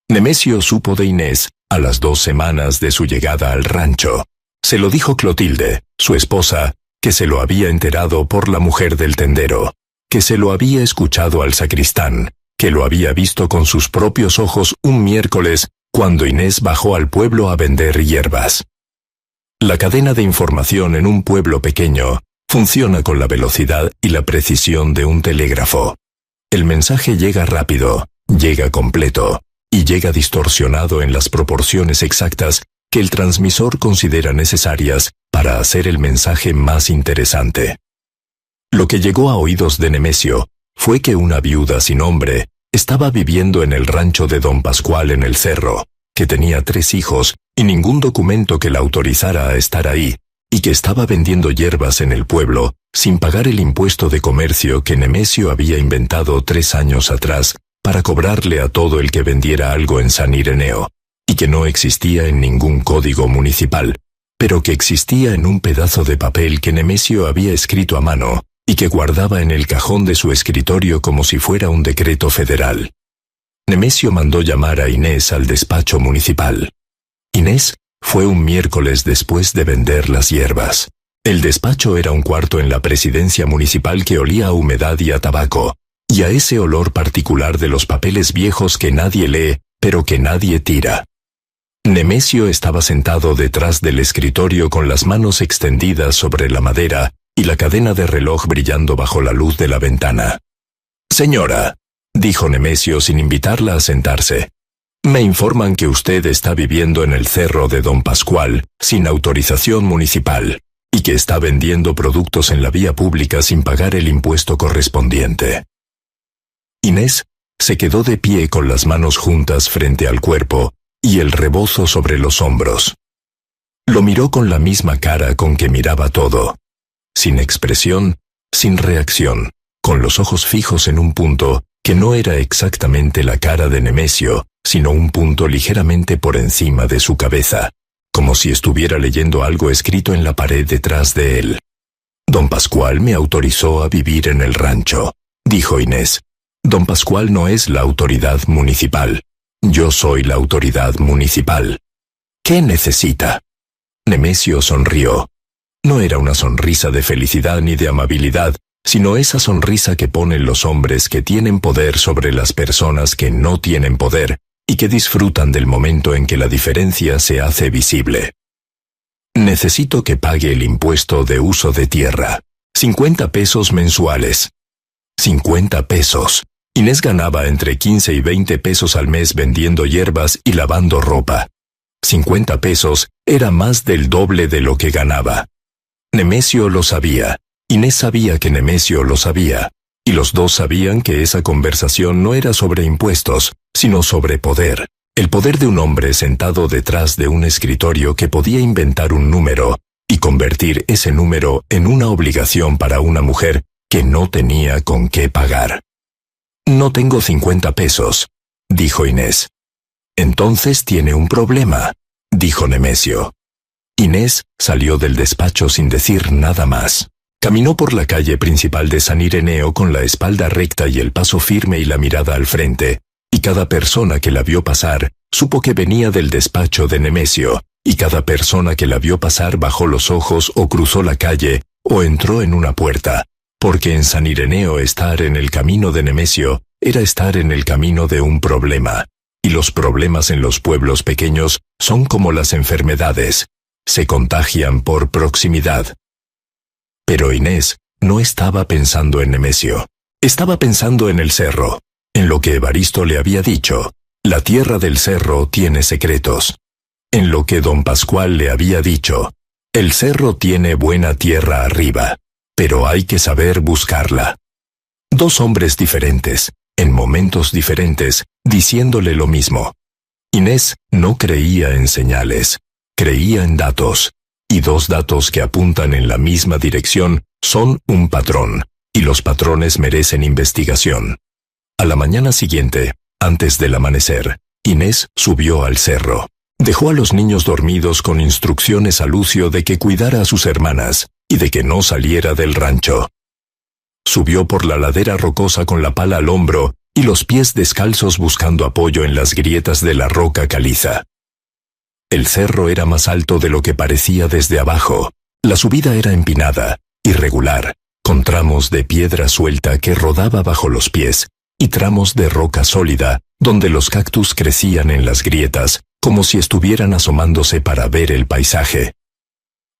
A: Nemesio supo de Inés a las 2 semanas de su llegada al rancho. Se lo dijo Clotilde, su esposa, que se lo había enterado por la mujer del tendero, que se lo había escuchado al sacristán, que lo había visto con sus propios ojos un miércoles, cuando Inés bajó al pueblo a vender hierbas. La cadena de información en un pueblo pequeño funciona con la velocidad y la precisión de un telégrafo. El mensaje llega rápido, llega completo, y llega distorsionado en las proporciones exactas que el transmisor considera necesarias para hacer el mensaje más interesante. Lo que llegó a oídos de Nemesio fue que una viuda sin hombre estaba viviendo en el rancho de don Pascual en el cerro, que tenía 3 hijos y ningún documento que la autorizara a estar ahí, y que estaba vendiendo hierbas en el pueblo sin pagar el impuesto de comercio que Nemesio había inventado 3 años atrás para cobrarle a todo el que vendiera algo en San Ireneo, y que no existía en ningún código municipal, pero que existía en un pedazo de papel que Nemesio había escrito a mano y que guardaba en el cajón de su escritorio como si fuera un decreto federal. Nemesio mandó llamar a Inés al despacho municipal. Inés fue un miércoles después de vender las hierbas. El despacho era un cuarto en la presidencia municipal que olía a humedad y a tabaco, y a ese olor particular de los papeles viejos que nadie lee, pero que nadie tira. Nemesio estaba sentado detrás del escritorio con las manos extendidas sobre la madera y la cadena de reloj brillando bajo la luz de la ventana. «Señora», dijo Nemesio sin invitarla a sentarse, «me informan que usted está viviendo en el cerro de don Pascual sin autorización municipal y que está vendiendo productos en la vía pública sin pagar el impuesto correspondiente». Inés se quedó de pie con las manos juntas frente al cuerpo y el rebozo sobre los hombros. Lo miró con la misma cara con que miraba todo, sin expresión, sin reacción, con los ojos fijos en un punto que no era exactamente la cara de Nemesio, sino un punto ligeramente por encima de su cabeza, como si estuviera leyendo algo escrito en la pared detrás de él. «Don Pascual me autorizó a vivir en el rancho», dijo Inés. «Don Pascual no es la autoridad municipal. Yo soy la autoridad municipal. ¿Qué necesita?» Nemesio sonrió. No era una sonrisa de felicidad ni de amabilidad, sino esa sonrisa que ponen los hombres que tienen poder sobre las personas que no tienen poder y que disfrutan del momento en que la diferencia se hace visible. «Necesito que pague el impuesto de uso de tierra. 50 pesos mensuales». 50 pesos. Inés ganaba entre 15 y 20 pesos al mes vendiendo hierbas y lavando ropa. 50 pesos era más del doble de lo que ganaba. Nemesio lo sabía. Inés sabía que Nemesio lo sabía. Y los dos sabían que esa conversación no era sobre impuestos, sino sobre poder. El poder de un hombre sentado detrás de un escritorio que podía inventar un número y convertir ese número en una obligación para una mujer que no tenía con qué pagar. «No tengo 50 pesos», dijo Inés. «Entonces tiene un problema», dijo Nemesio. Inés salió del despacho sin decir nada más. Caminó por la calle principal de San Ireneo con la espalda recta y el paso firme y la mirada al frente, y cada persona que la vio pasar supo que venía del despacho de Nemesio, y cada persona que la vio pasar bajó los ojos o cruzó la calle o entró en una puerta, porque en San Ireneo estar en el camino de Nemesio era estar en el camino de un problema, y los problemas en los pueblos pequeños son como las enfermedades, se contagian por proximidad. Pero Inés no estaba pensando en Nemesio, estaba pensando en el cerro, en lo que Evaristo le había dicho, la tierra del cerro tiene secretos. En lo que don Pascual le había dicho, el cerro tiene buena tierra arriba, pero hay que saber buscarla. Dos hombres diferentes, en momentos diferentes, diciéndole lo mismo. Inés no creía en señales, creía en datos, y dos datos que apuntan en la misma dirección son un patrón, y los patrones merecen investigación. A la mañana siguiente, antes del amanecer, Inés subió al cerro. Dejó a los niños dormidos con instrucciones a Lucio de que cuidara a sus hermanas y de que no saliera del rancho. Subió por la ladera rocosa con la pala al hombro y los pies descalzos buscando apoyo en las grietas de la roca caliza. El cerro era más alto de lo que parecía desde abajo. La subida era empinada, irregular, con tramos de piedra suelta que rodaba bajo los pies, y tramos de roca sólida, donde los cactus crecían en las grietas, como si estuvieran asomándose para ver el paisaje.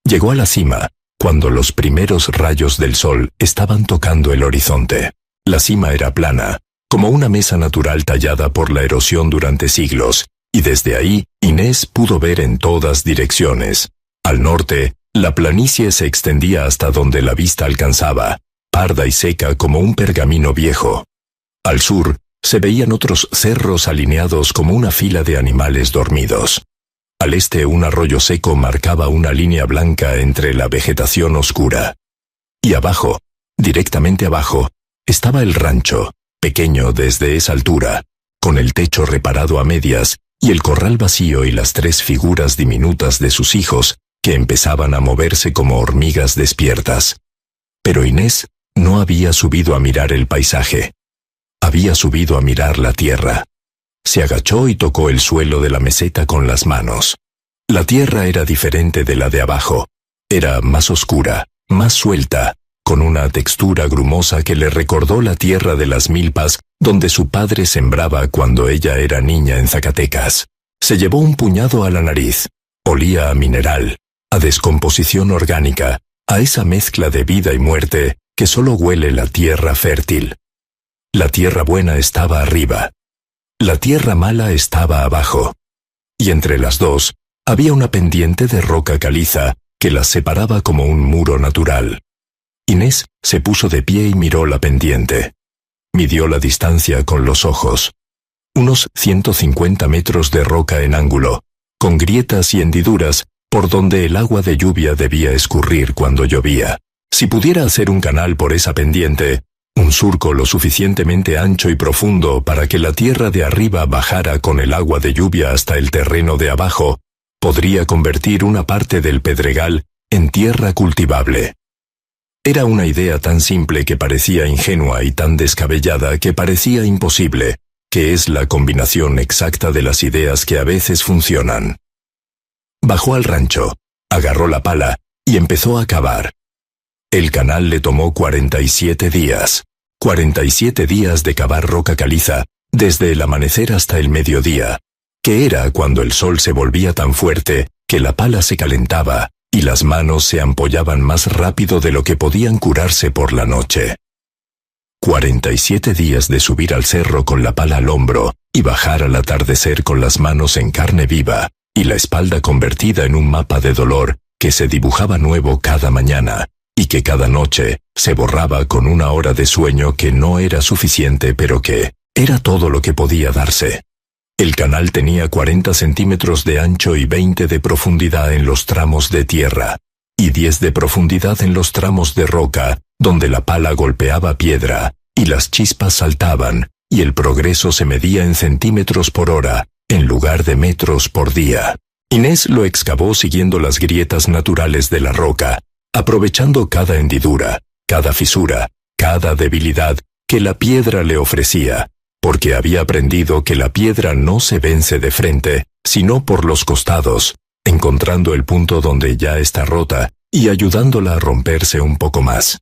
A: Llegó a la cima, cuando los primeros rayos del sol estaban tocando el horizonte. La cima era plana, como una mesa natural tallada por la erosión durante siglos, y desde ahí Inés pudo ver en todas direcciones. Al norte, la planicie se extendía hasta donde la vista alcanzaba, parda y seca como un pergamino viejo. Al sur, se veían otros cerros alineados como una fila de animales dormidos. Al este un arroyo seco marcaba una línea blanca entre la vegetación oscura. Y abajo, directamente abajo, estaba el rancho, pequeño desde esa altura, con el techo reparado a medias, y el corral vacío y las tres figuras diminutas de sus hijos, que empezaban a moverse como hormigas despiertas. Pero Inés no había subido a mirar el paisaje. Había subido a mirar la tierra. Se agachó y tocó el suelo de la meseta con las manos. La tierra era diferente de la de abajo. Era más oscura, más suelta, con una textura grumosa que le recordó la tierra de las milpas donde su padre sembraba cuando ella era niña en Zacatecas. Se llevó un puñado a la nariz. Olía a mineral, a descomposición orgánica, a esa mezcla de vida y muerte que solo huele la tierra fértil. La tierra buena estaba arriba. La tierra mala estaba abajo. Y entre las dos, había una pendiente de roca caliza que las separaba como un muro natural. Inés se puso de pie y miró la pendiente. Midió la distancia con los ojos. Unos 150 metros de roca en ángulo, con grietas y hendiduras por donde el agua de lluvia debía escurrir cuando llovía. Si pudiera hacer un canal por esa pendiente, un surco lo suficientemente ancho y profundo para que la tierra de arriba bajara con el agua de lluvia hasta el terreno de abajo, podría convertir una parte del pedregal en tierra cultivable. Era una idea tan simple que parecía ingenua y tan descabellada que parecía imposible, que es la combinación exacta de las ideas que a veces funcionan. Bajó al rancho, agarró la pala y empezó a cavar. El canal le tomó 47 días. 47 días de cavar roca caliza, desde el amanecer hasta el mediodía, que era cuando el sol se volvía tan fuerte que la pala se calentaba y las manos se ampollaban más rápido de lo que podían curarse por la noche. 47 días de subir al cerro con la pala al hombro y bajar al atardecer con las manos en carne viva y la espalda convertida en un mapa de dolor que se dibujaba nuevo cada mañana y que cada noche se borraba con una hora de sueño que no era suficiente pero que era todo lo que podía darse. El canal tenía 40 centímetros de ancho y 20 de profundidad en los tramos de tierra, y 10 de profundidad en los tramos de roca, donde la pala golpeaba piedra, y las chispas saltaban, y el progreso se medía en centímetros por hora, en lugar de metros por día. Inés lo excavó siguiendo las grietas naturales de la roca, aprovechando cada hendidura, cada fisura, cada debilidad que la piedra le ofrecía, porque había aprendido que la piedra no se vence de frente, sino por los costados, encontrando el punto donde ya está rota y ayudándola a romperse un poco más.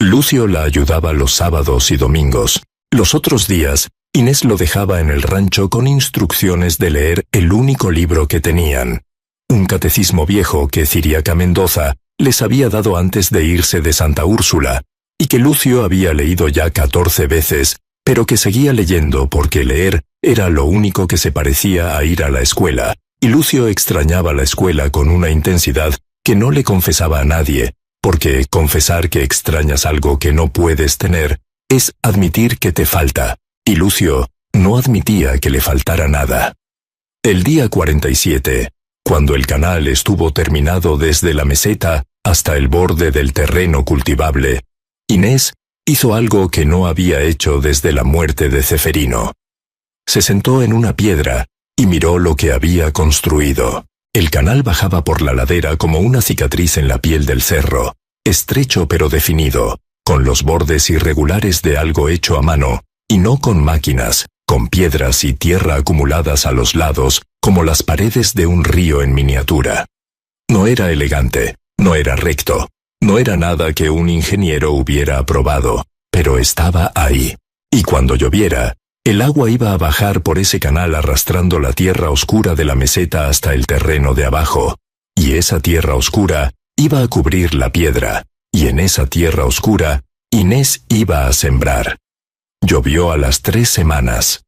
A: Lucio la ayudaba los sábados y domingos. Los otros días, Inés lo dejaba en el rancho con instrucciones de leer el único libro que tenían, un catecismo viejo que Ciriaca Mendoza les había dado antes de irse de Santa Úrsula, y que Lucio había leído ya 14 veces, pero que seguía leyendo porque leer era lo único que se parecía a ir a la escuela, y Lucio extrañaba la escuela con una intensidad que no le confesaba a nadie, porque confesar que extrañas algo que no puedes tener es admitir que te falta, y Lucio no admitía que le faltara nada. El día 47, cuando el canal estuvo terminado desde la meseta hasta el borde del terreno cultivable, Inés hizo algo que no había hecho desde la muerte de Ceferino. Se sentó en una piedra y miró lo que había construido. El canal bajaba por la ladera como una cicatriz en la piel del cerro, estrecho pero definido, con los bordes irregulares de algo hecho a mano, y no con máquinas, con piedras y tierra acumuladas a los lados, como las paredes de un río en miniatura. No era elegante, no era recto, no era nada que un ingeniero hubiera aprobado, pero estaba ahí. Y cuando lloviera, el agua iba a bajar por ese canal arrastrando la tierra oscura de la meseta hasta el terreno de abajo, y esa tierra oscura iba a cubrir la piedra, y en esa tierra oscura, Inés iba a sembrar. Llovió a las 3 semanas.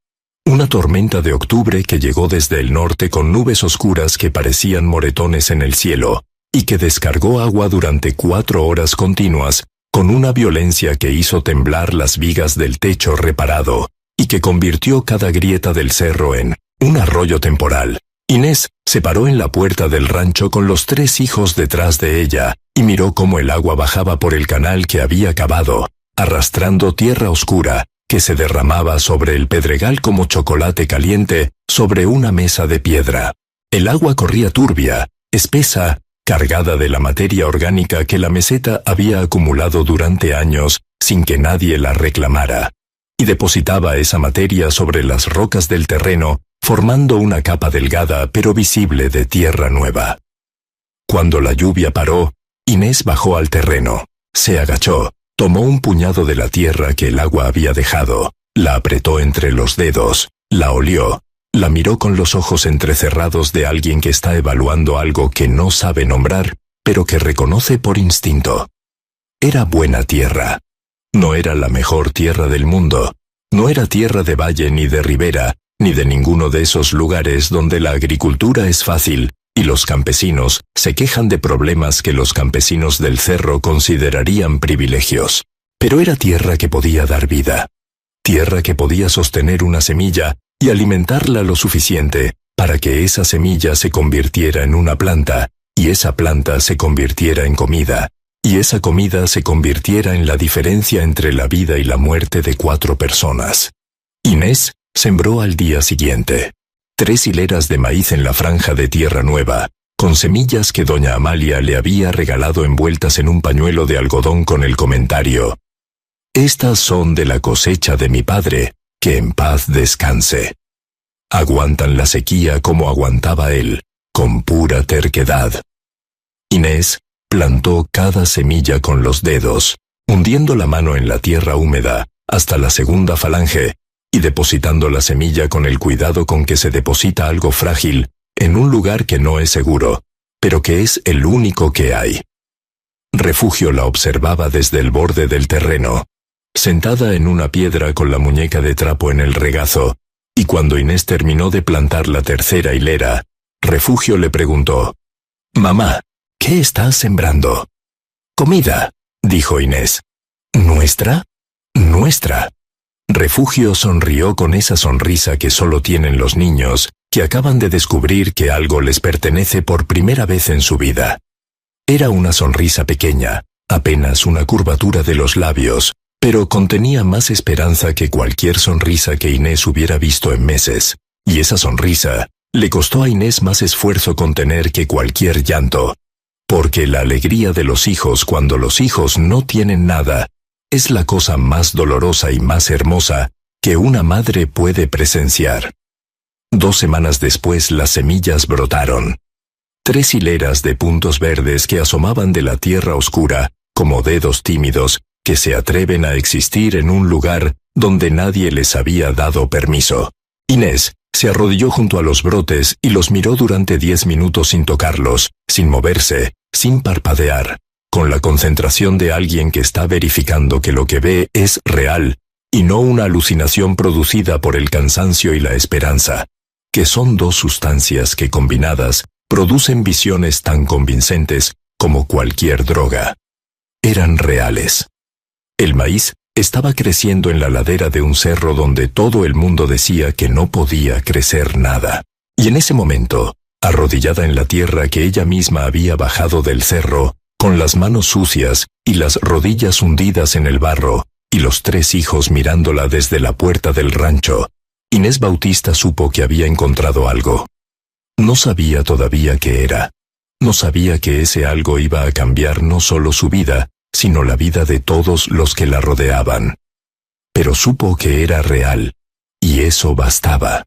A: Una tormenta de octubre que llegó desde el norte con nubes oscuras que parecían moretones en el cielo, y que descargó agua durante 4 horas continuas, con una violencia que hizo temblar las vigas del techo reparado, y que convirtió cada grieta del cerro en un arroyo temporal. Inés se paró en la puerta del rancho con los 3 hijos detrás de ella, y miró cómo el agua bajaba por el canal que había cavado, arrastrando tierra oscura, que se derramaba sobre el pedregal como chocolate caliente sobre una mesa de piedra. El agua corría turbia, espesa, cargada de la materia orgánica que la meseta había acumulado durante años sin que nadie la reclamara, y depositaba esa materia sobre las rocas del terreno, formando una capa delgada pero visible de tierra nueva. Cuando la lluvia paró, Inés bajó al terreno, se agachó, tomó un puñado de la tierra que el agua había dejado, la apretó entre los dedos, la olió, la miró con los ojos entrecerrados de alguien que está evaluando algo que no sabe nombrar, pero que reconoce por instinto. Era buena tierra. No era la mejor tierra del mundo. No era tierra de valle ni de ribera, ni de ninguno de esos lugares donde la agricultura es fácil, y los campesinos se quejan de problemas que los campesinos del cerro considerarían privilegios. Pero era tierra que podía dar vida. Tierra que podía sostener una semilla y alimentarla lo suficiente para que esa semilla se convirtiera en una planta, y esa planta se convirtiera en comida, y esa comida se convirtiera en la diferencia entre la vida y la muerte de 4 personas. Inés sembró al día siguiente 3 hileras de maíz en la franja de tierra nueva, con semillas que doña Amalia le había regalado envueltas en un pañuelo de algodón con el comentario: «Estas son de la cosecha de mi padre, que en paz descanse». Aguantan la sequía como aguantaba él, con pura terquedad. Inés plantó cada semilla con los dedos, hundiendo la mano en la tierra húmeda hasta la segunda falange, y depositando la semilla con el cuidado con que se deposita algo frágil en un lugar que no es seguro, pero que es el único que hay. Refugio la observaba desde el borde del terreno, sentada en una piedra con la muñeca de trapo en el regazo, y cuando Inés terminó de plantar la tercera hilera, Refugio le preguntó: «Mamá, ¿qué estás sembrando?» «Comida», dijo Inés. «¿Nuestra?» «Nuestra». Refugio sonrió con esa sonrisa que solo tienen los niños, que acaban de descubrir que algo les pertenece por primera vez en su vida. Era una sonrisa pequeña, apenas una curvatura de los labios, pero contenía más esperanza que cualquier sonrisa que Inés hubiera visto en meses, y esa sonrisa le costó a Inés más esfuerzo contener que cualquier llanto, porque la alegría de los hijos cuando los hijos no tienen nada es la cosa más dolorosa y más hermosa que una madre puede presenciar. 2 semanas después las semillas brotaron. 3 hileras de puntos verdes que asomaban de la tierra oscura, como dedos tímidos, que se atreven a existir en un lugar donde nadie les había dado permiso. Inés se arrodilló junto a los brotes y los miró durante 10 minutos sin tocarlos, sin moverse, sin parpadear, con la concentración de alguien que está verificando que lo que ve es real, y no una alucinación producida por el cansancio y la esperanza, que son 2 sustancias que combinadas producen visiones tan convincentes como cualquier droga. Eran reales. El maíz estaba creciendo en la ladera de un cerro donde todo el mundo decía que no podía crecer nada. Y en ese momento, arrodillada en la tierra que ella misma había bajado del cerro, con las manos sucias y las rodillas hundidas en el barro, y los 3 hijos mirándola desde la puerta del rancho, Inés Bautista supo que había encontrado algo. No sabía todavía qué era. No sabía que ese algo iba a cambiar no solo su vida, sino la vida de todos los que la rodeaban. Pero supo que era real, y eso bastaba.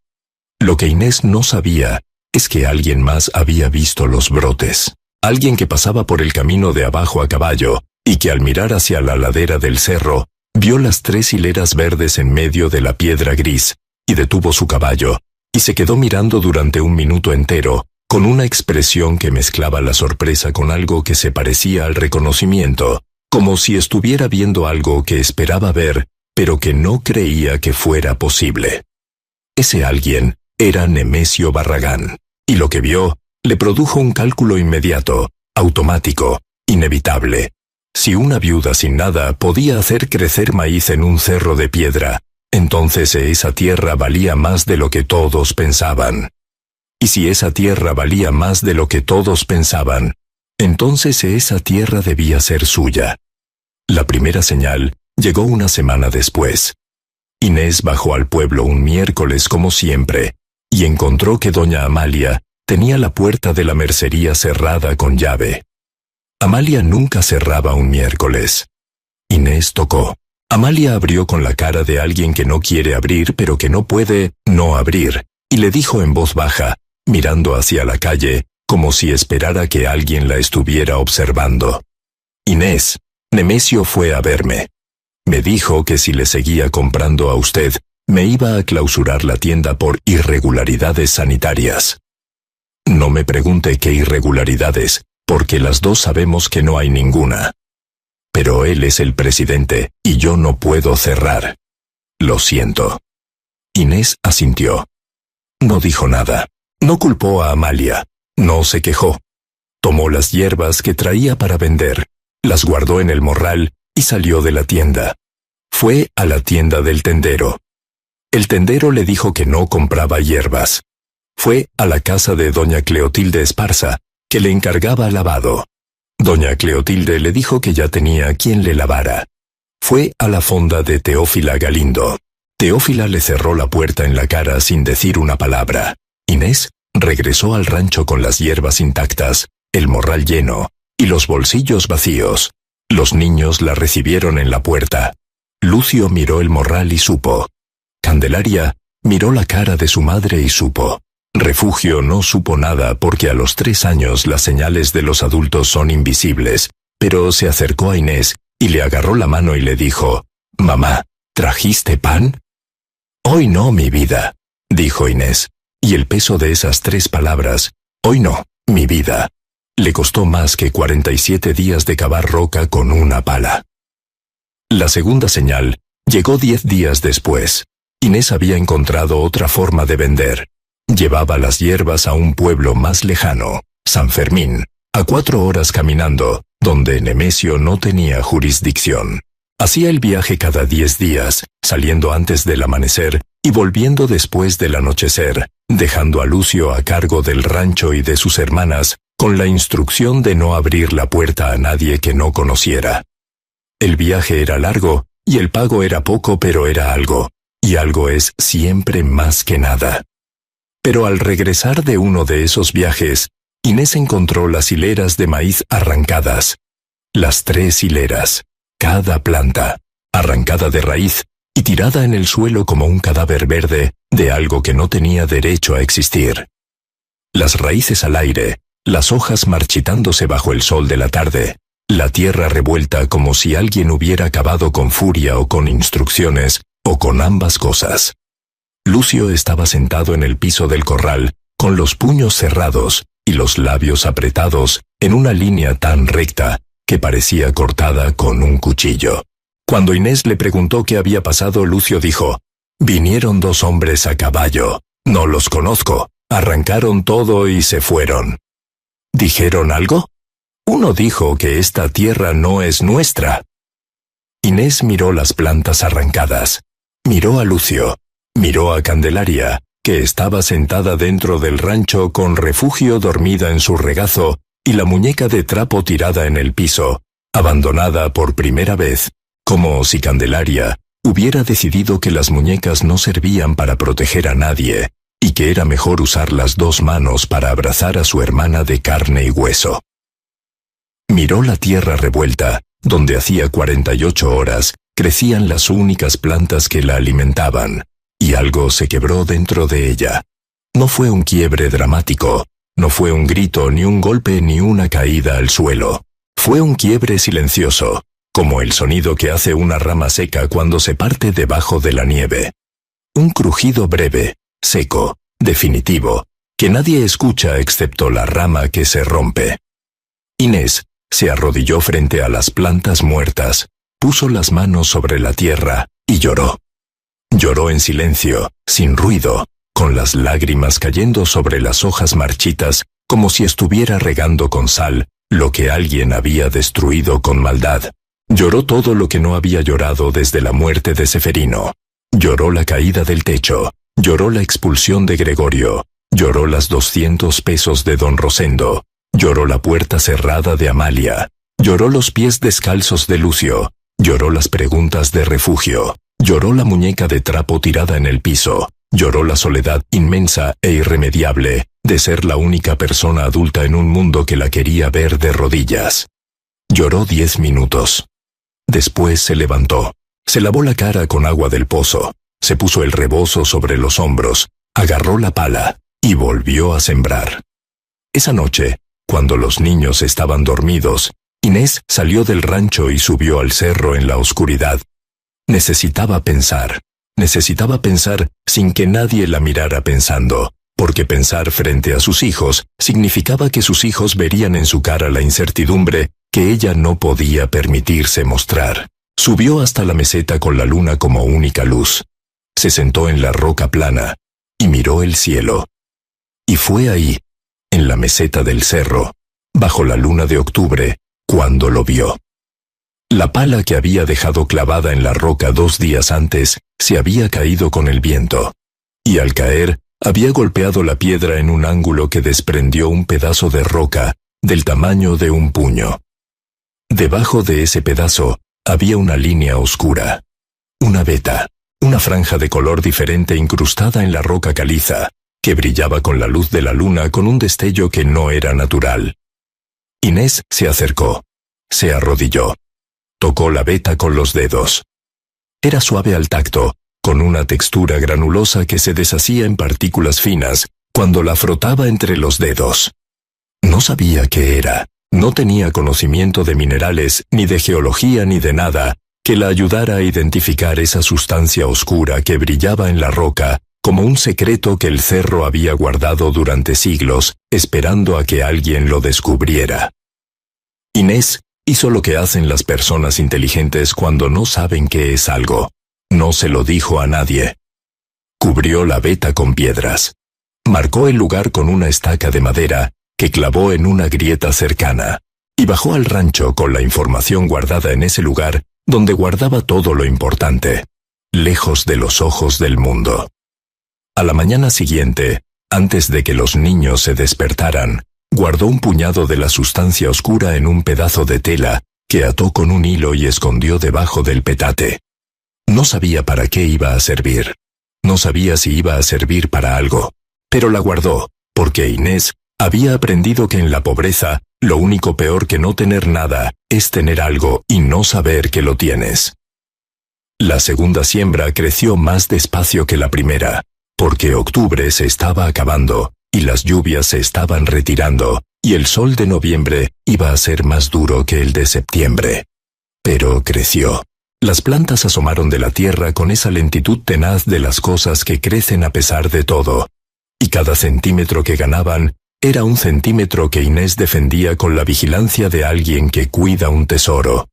A: Lo que Inés no sabía es que alguien más había visto los brotes. Alguien que pasaba por el camino de abajo a caballo, y que al mirar hacia la ladera del cerro, vio las 3 hileras verdes en medio de la piedra gris, y detuvo su caballo, y se quedó mirando durante un minuto entero, con una expresión que mezclaba la sorpresa con algo que se parecía al reconocimiento, como si estuviera viendo algo que esperaba ver, pero que no creía que fuera posible. Ese alguien era Nemesio Barragán, y lo que vio le produjo un cálculo inmediato, automático, inevitable. Si una viuda sin nada podía hacer crecer maíz en un cerro de piedra, entonces esa tierra valía más de lo que todos pensaban. Y si esa tierra valía más de lo que todos pensaban, entonces esa tierra debía ser suya. La primera señal llegó una semana después. Inés bajó al pueblo un miércoles como siempre, y encontró que doña Amalia tenía la puerta de la mercería cerrada con llave. Amalia nunca cerraba un miércoles. Inés tocó. Amalia abrió con la cara de alguien que no quiere abrir pero que no puede no abrir, y le dijo en voz baja, mirando hacia la calle, como si esperara que alguien la estuviera observando. Inés, Nemesio fue a verme. Me dijo que si le seguía comprando a usted, me iba a clausurar la tienda por irregularidades sanitarias. No me pregunte qué irregularidades, porque las dos sabemos que no hay ninguna. Pero él es el presidente, y yo no puedo cerrar. Lo siento. Inés asintió. No dijo nada. No culpó a Amalia. No se quejó. Tomó las hierbas que traía para vender, las guardó en el morral y salió de la tienda. Fue a la tienda del tendero. El tendero le dijo que no compraba hierbas. Fue a la casa de doña Cleotilde Esparza, que le encargaba lavado. Doña Cleotilde le dijo que ya tenía quien le lavara. Fue a la fonda de Teófila Galindo. Teófila le cerró la puerta en la cara sin decir una palabra. Inés regresó al rancho con las hierbas intactas, el morral lleno, y los bolsillos vacíos. Los niños la recibieron en la puerta. Lucio miró el morral y supo. Candelaria miró la cara de su madre y supo. Refugio no supo nada porque a los 3 años las señales de los adultos son invisibles, pero se acercó a Inés y le agarró la mano y le dijo, «Mamá, ¿trajiste pan?» «Hoy no, mi vida», dijo Inés, y el peso de esas 3 palabras, «Hoy no, mi vida», le costó más que 47 días de cavar roca con una pala. La segunda señal llegó 10 días después. Inés había encontrado otra forma de vender. Llevaba las hierbas a un pueblo más lejano, San Fermín, a 4 horas caminando, donde Nemesio no tenía jurisdicción. Hacía el viaje cada 10 días, saliendo antes del amanecer y volviendo después del anochecer, dejando a Lucio a cargo del rancho y de sus hermanas, con la instrucción de no abrir la puerta a nadie que no conociera. El viaje era largo, y el pago era poco pero era algo, y algo es siempre más que nada. Pero al regresar de uno de esos viajes, Inés encontró las hileras de maíz arrancadas. Las 3 hileras, cada planta, arrancada de raíz y tirada en el suelo como un cadáver verde de algo que no tenía derecho a existir. Las raíces al aire, las hojas marchitándose bajo el sol de la tarde, la tierra revuelta como si alguien hubiera cavado con furia o con instrucciones, o con ambas cosas. Lucio estaba sentado en el piso del corral, con los puños cerrados y los labios apretados en una línea tan recta que parecía cortada con un cuchillo. Cuando Inés le preguntó qué había pasado, Lucio dijo, «Vinieron 2 hombres a caballo. No los conozco. Arrancaron todo y se fueron». «¿Dijeron algo?» «Uno dijo que esta tierra no es nuestra». Inés miró las plantas arrancadas. Miró a Lucio. Miró a Candelaria, que estaba sentada dentro del rancho con Refugio dormida en su regazo y la muñeca de trapo tirada en el piso, abandonada por primera vez, como si Candelaria hubiera decidido que las muñecas no servían para proteger a nadie y que era mejor usar las dos manos para abrazar a su hermana de carne y hueso. Miró la tierra revuelta, donde hacía 48 horas crecían las únicas plantas que la alimentaban, y algo se quebró dentro de ella. No fue un quiebre dramático, no fue un grito, ni un golpe, ni una caída al suelo. Fue un quiebre silencioso, como el sonido que hace una rama seca cuando se parte debajo de la nieve. Un crujido breve, seco, definitivo, que nadie escucha excepto la rama que se rompe. Inés se arrodilló frente a las plantas muertas, puso las manos sobre la tierra y lloró. Lloró en silencio, sin ruido, con las lágrimas cayendo sobre las hojas marchitas, como si estuviera regando con sal lo que alguien había destruido con maldad. Lloró todo lo que no había llorado desde la muerte de Ceferino. Lloró la caída del techo, lloró la expulsión de Gregorio, lloró las 200 pesos de don Rosendo, lloró la puerta cerrada de Amalia, lloró los pies descalzos de Lucio, lloró las preguntas de Refugio, lloró la muñeca de trapo tirada en el piso, lloró la soledad inmensa e irremediable de ser la única persona adulta en un mundo que la quería ver de rodillas. Lloró 10 minutos. Después se levantó, se lavó la cara con agua del pozo, se puso el rebozo sobre los hombros, agarró la pala y volvió a sembrar. Esa noche, cuando los niños estaban dormidos, Inés salió del rancho y subió al cerro en la oscuridad. Necesitaba pensar sin que nadie la mirara pensando, porque pensar frente a sus hijos significaba que sus hijos verían en su cara la incertidumbre que ella no podía permitirse mostrar. Subió hasta la meseta con la luna como única luz. Se sentó en la roca plana y miró el cielo. Y fue ahí, en la meseta del cerro, bajo la luna de octubre, cuando lo vio. La pala que había dejado clavada en la roca 2 días antes se había caído con el viento, y al caer había golpeado la piedra en un ángulo que desprendió un pedazo de roca del tamaño de un puño. Debajo de ese pedazo había una línea oscura, una veta, una franja de color diferente incrustada en la roca caliza, que brillaba con la luz de la luna con un destello que no era natural. Inés se acercó, se arrodilló, tocó la veta con los dedos. Era suave al tacto, con una textura granulosa que se deshacía en partículas finas cuando la frotaba entre los dedos. No sabía qué era, no tenía conocimiento de minerales, ni de geología, ni de nada que la ayudara a identificar esa sustancia oscura que brillaba en la roca como un secreto que el cerro había guardado durante siglos, esperando a que alguien lo descubriera. Inés hizo lo que hacen las personas inteligentes cuando no saben qué es algo. No se lo dijo a nadie. Cubrió la veta con piedras. Marcó el lugar con una estaca de madera que clavó en una grieta cercana, y bajó al rancho con la información guardada en ese lugar donde guardaba todo lo importante, lejos de los ojos del mundo. A la mañana siguiente, antes de que los niños se despertaran, guardó un puñado de la sustancia oscura en un pedazo de tela que ató con un hilo y escondió debajo del petate. No sabía para qué iba a servir. No sabía si iba a servir para algo, pero la guardó, porque Inés había aprendido que en la pobreza, lo único peor que no tener nada es tener algo y no saber que lo tienes. La segunda siembra creció más despacio que la primera, porque octubre se estaba acabando, y las lluvias se estaban retirando, y el sol de noviembre iba a ser más duro que el de septiembre. Pero creció. Las plantas asomaron de la tierra con esa lentitud tenaz de las cosas que crecen a pesar de todo, y cada centímetro que ganaban era un centímetro que Inés defendía con la vigilancia de alguien que cuida un tesoro.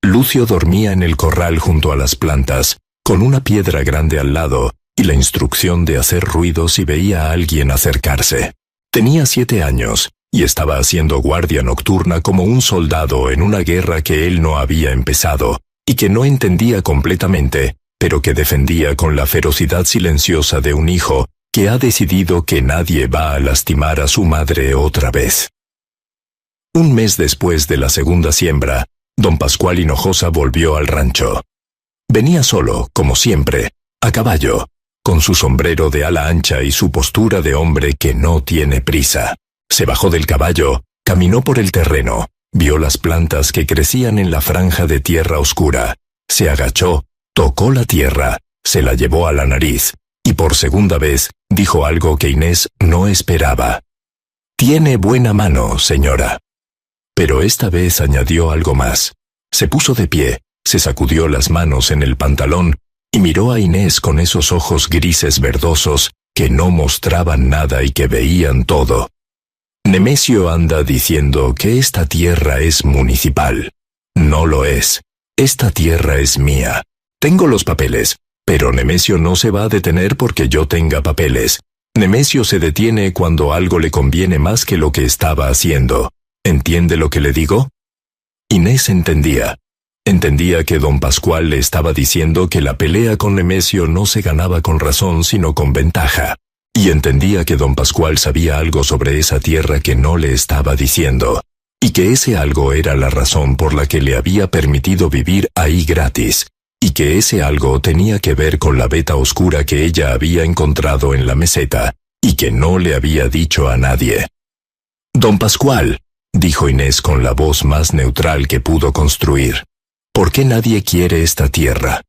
A: Lucio dormía en el corral junto a las plantas, con una piedra grande al lado, y la instrucción de hacer ruido si veía a alguien acercarse. Tenía 7 años, y estaba haciendo guardia nocturna como un soldado en una guerra que él no había empezado, y que no entendía completamente, pero que defendía con la ferocidad silenciosa de un hijo que ha decidido que nadie va a lastimar a su madre otra vez. Un mes después de la segunda siembra, don Pascual Hinojosa volvió al rancho. Venía solo, como siempre, a caballo, con su sombrero de ala ancha y su postura de hombre que no tiene prisa. Se bajó del caballo, caminó por el terreno, vio las plantas que crecían en la franja de tierra oscura, se agachó, tocó la tierra, se la llevó a la nariz, y por segunda vez dijo algo que Inés no esperaba. «Tiene buena mano, señora». Pero esta vez añadió algo más. Se puso de pie, se sacudió las manos en el pantalón y miró a Inés con esos ojos grises verdosos que no mostraban nada y que veían todo. «Nemesio anda diciendo que esta tierra es municipal. No lo es. Esta tierra es mía. Tengo los papeles, pero Nemesio no se va a detener porque yo tenga papeles. Nemesio se detiene cuando algo le conviene más que lo que estaba haciendo. ¿Entiende lo que le digo?» Inés entendía. Entendía que don Pascual le estaba diciendo que la pelea con Nemesio no se ganaba con razón sino con ventaja. Y entendía que don Pascual sabía algo sobre esa tierra que no le estaba diciendo, y que ese algo era la razón por la que le había permitido vivir ahí gratis, y que ese algo tenía que ver con la veta oscura que ella había encontrado en la meseta, y que no le había dicho a nadie. «Don Pascual», dijo Inés con la voz más neutral que pudo construir, «¿por qué nadie quiere esta tierra?»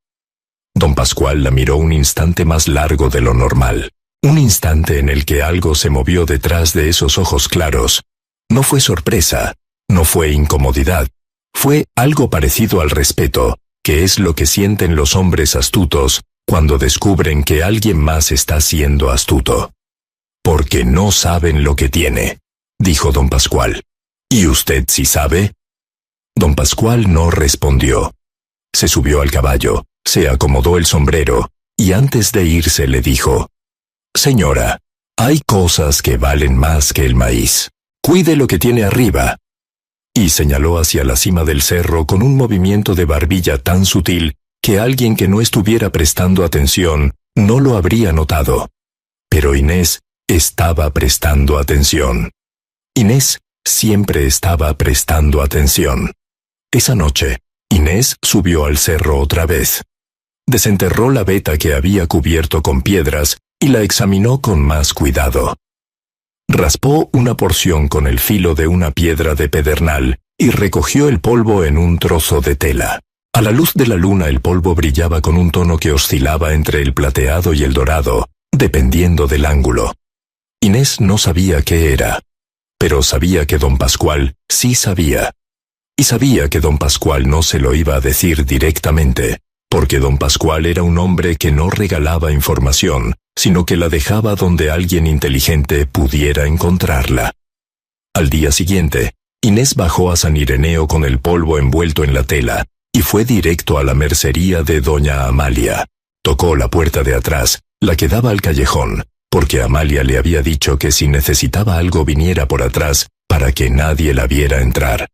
A: Don Pascual la miró un instante más largo de lo normal, un instante en el que algo se movió detrás de esos ojos claros. No fue sorpresa, no fue incomodidad, fue algo parecido al respeto, que es lo que sienten los hombres astutos cuando descubren que alguien más está siendo astuto. «Porque no saben lo que tiene», dijo don Pascual. «¿Y usted sí sabe?» Don Pascual no respondió. Se subió al caballo, se acomodó el sombrero, y antes de irse le dijo: «Señora, hay cosas que valen más que el maíz. Cuide lo que tiene arriba». Y señaló hacia la cima del cerro con un movimiento de barbilla tan sutil que alguien que no estuviera prestando atención no lo habría notado. Pero Inés estaba prestando atención. Inés siempre estaba prestando atención. Esa noche, Inés subió al cerro otra vez. Desenterró la veta que había cubierto con piedras y la examinó con más cuidado. Raspó una porción con el filo de una piedra de pedernal y recogió el polvo en un trozo de tela. A la luz de la luna el polvo brillaba con un tono que oscilaba entre el plateado y el dorado, dependiendo del ángulo. Inés no sabía qué era, pero sabía que don Pascual sí sabía. Y sabía que don Pascual no se lo iba a decir directamente, porque don Pascual era un hombre que no regalaba información, sino que la dejaba donde alguien inteligente pudiera encontrarla. Al día siguiente, Inés bajó a San Ireneo con el polvo envuelto en la tela, y fue directo a la mercería de doña Amalia. Tocó la puerta de atrás, la que daba al callejón, porque Amalia le había dicho que si necesitaba algo viniera por atrás, para que nadie la viera entrar.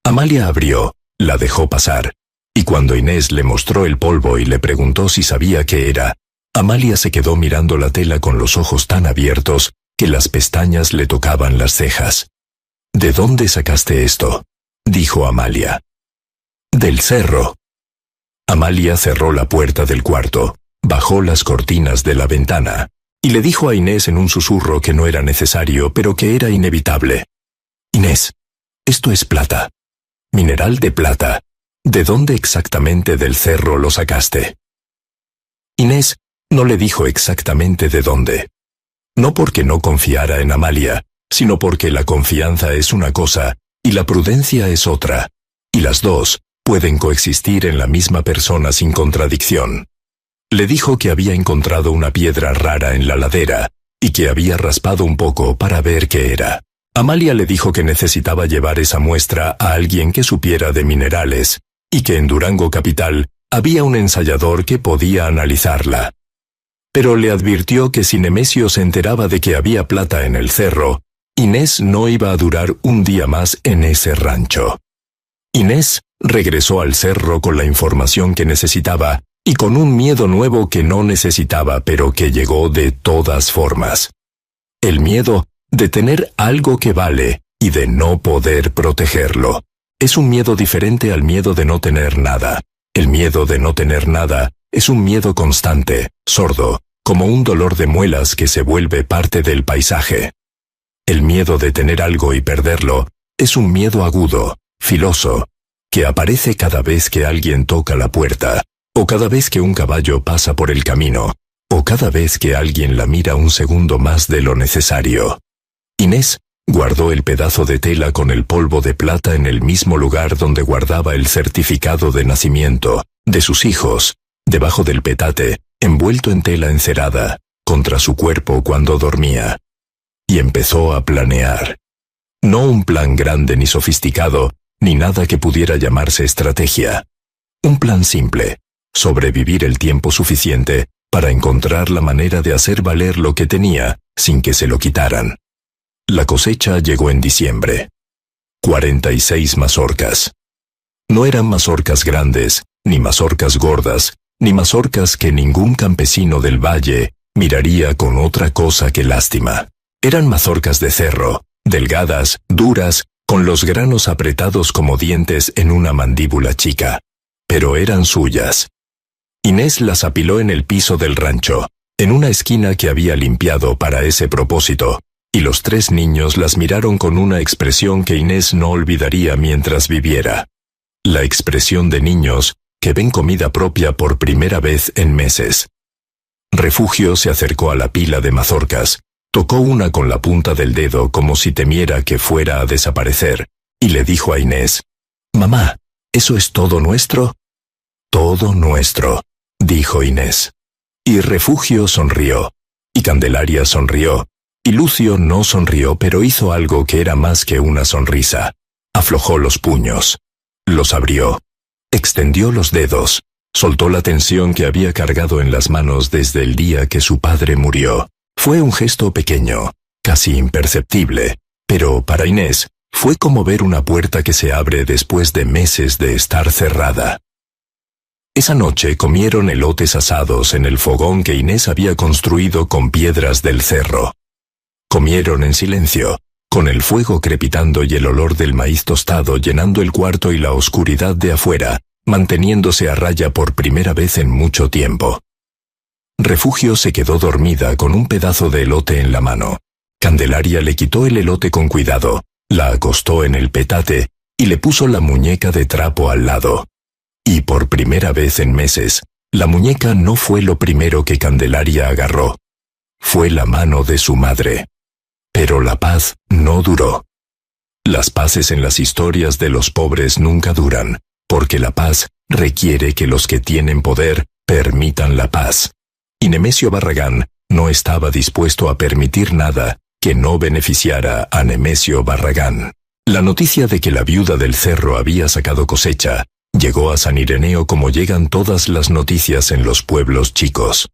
A: Amalia abrió, la dejó pasar, y cuando Inés le mostró el polvo y le preguntó si sabía qué era, Amalia se quedó mirando la tela con los ojos tan abiertos que las pestañas le tocaban las cejas. «¿De dónde sacaste esto?», dijo Amalia. «Del cerro». Amalia cerró la puerta del cuarto, bajó las cortinas de la ventana, y le dijo a Inés en un susurro que no era necesario, pero que era inevitable: «Inés, esto es plata. Mineral de plata. ¿De dónde exactamente del cerro lo sacaste?». Inés no le dijo exactamente de dónde. No porque no confiara en Amalia, sino porque la confianza es una cosa y la prudencia es otra, y las dos pueden coexistir en la misma persona sin contradicción. Le dijo que había encontrado una piedra rara en la ladera, y que había raspado un poco para ver qué era. Amalia le dijo que necesitaba llevar esa muestra a alguien que supiera de minerales, y que en Durango capital había un ensayador que podía analizarla. Pero le advirtió que si Nemesio se enteraba de que había plata en el cerro, Inés no iba a durar un día más en ese rancho. Inés regresó al cerro con la información que necesitaba y con un miedo nuevo que no necesitaba, pero que llegó de todas formas. El miedo de tener algo que vale y de no poder protegerlo. Es un miedo diferente al miedo de no tener nada. El miedo de no tener nada es un miedo constante, sordo, como un dolor de muelas que se vuelve parte del paisaje. El miedo de tener algo y perderlo es un miedo agudo, filoso, que aparece cada vez que alguien toca la puerta, o cada vez que un caballo pasa por el camino, o cada vez que alguien la mira un segundo más de lo necesario. Inés guardó el pedazo de tela con el polvo de plata en el mismo lugar donde guardaba el certificado de nacimiento de sus hijos, debajo del petate, envuelto en tela encerada, contra su cuerpo cuando dormía. Y empezó a planear. No un plan grande ni sofisticado, ni nada que pudiera llamarse estrategia. Un plan simple, sobrevivir el tiempo suficiente para encontrar la manera de hacer valer lo que tenía, sin que se lo quitaran. La cosecha llegó en diciembre. 46 mazorcas. No eran mazorcas grandes, ni mazorcas gordas, ni mazorcas que ningún campesino del valle miraría con otra cosa que lástima. Eran mazorcas de cerro, delgadas, duras, con los granos apretados como dientes en una mandíbula chica. Pero eran suyas. Inés las apiló en el piso del rancho, en una esquina que había limpiado para ese propósito, y los 3 niños las miraron con una expresión que Inés no olvidaría mientras viviera. La expresión de niños que ven comida propia por primera vez en meses. Refugio se acercó a la pila de mazorcas, tocó una con la punta del dedo como si temiera que fuera a desaparecer, y le dijo a Inés: «Mamá, ¿eso es todo nuestro?» «Todo nuestro», dijo Inés. Y Refugio sonrió, y Candelaria sonrió, y Lucio no sonrió, pero hizo algo que era más que una sonrisa. Aflojó los puños. Los abrió. Extendió los dedos. Soltó la tensión que había cargado en las manos desde el día que su padre murió. Fue un gesto pequeño, casi imperceptible, pero para Inés fue como ver una puerta que se abre después de meses de estar cerrada. Esa noche comieron elotes asados en el fogón que Inés había construido con piedras del cerro. Comieron en silencio, con el fuego crepitando y el olor del maíz tostado llenando el cuarto y la oscuridad de afuera, manteniéndose a raya por primera vez en mucho tiempo. Refugio se quedó dormida con un pedazo de elote en la mano. Candelaria le quitó el elote con cuidado, la acostó en el petate y le puso la muñeca de trapo al lado. Y por primera vez en meses, la muñeca no fue lo primero que Candelaria agarró. Fue la mano de su madre. Pero la paz no duró. Las paces en las historias de los pobres nunca duran, porque la paz requiere que los que tienen poder permitan la paz. Y Nemesio Barragán no estaba dispuesto a permitir nada que no beneficiara a Nemesio Barragán. La noticia de que la viuda del cerro había sacado cosecha llegó a San Ireneo como llegan todas las noticias en los pueblos chicos.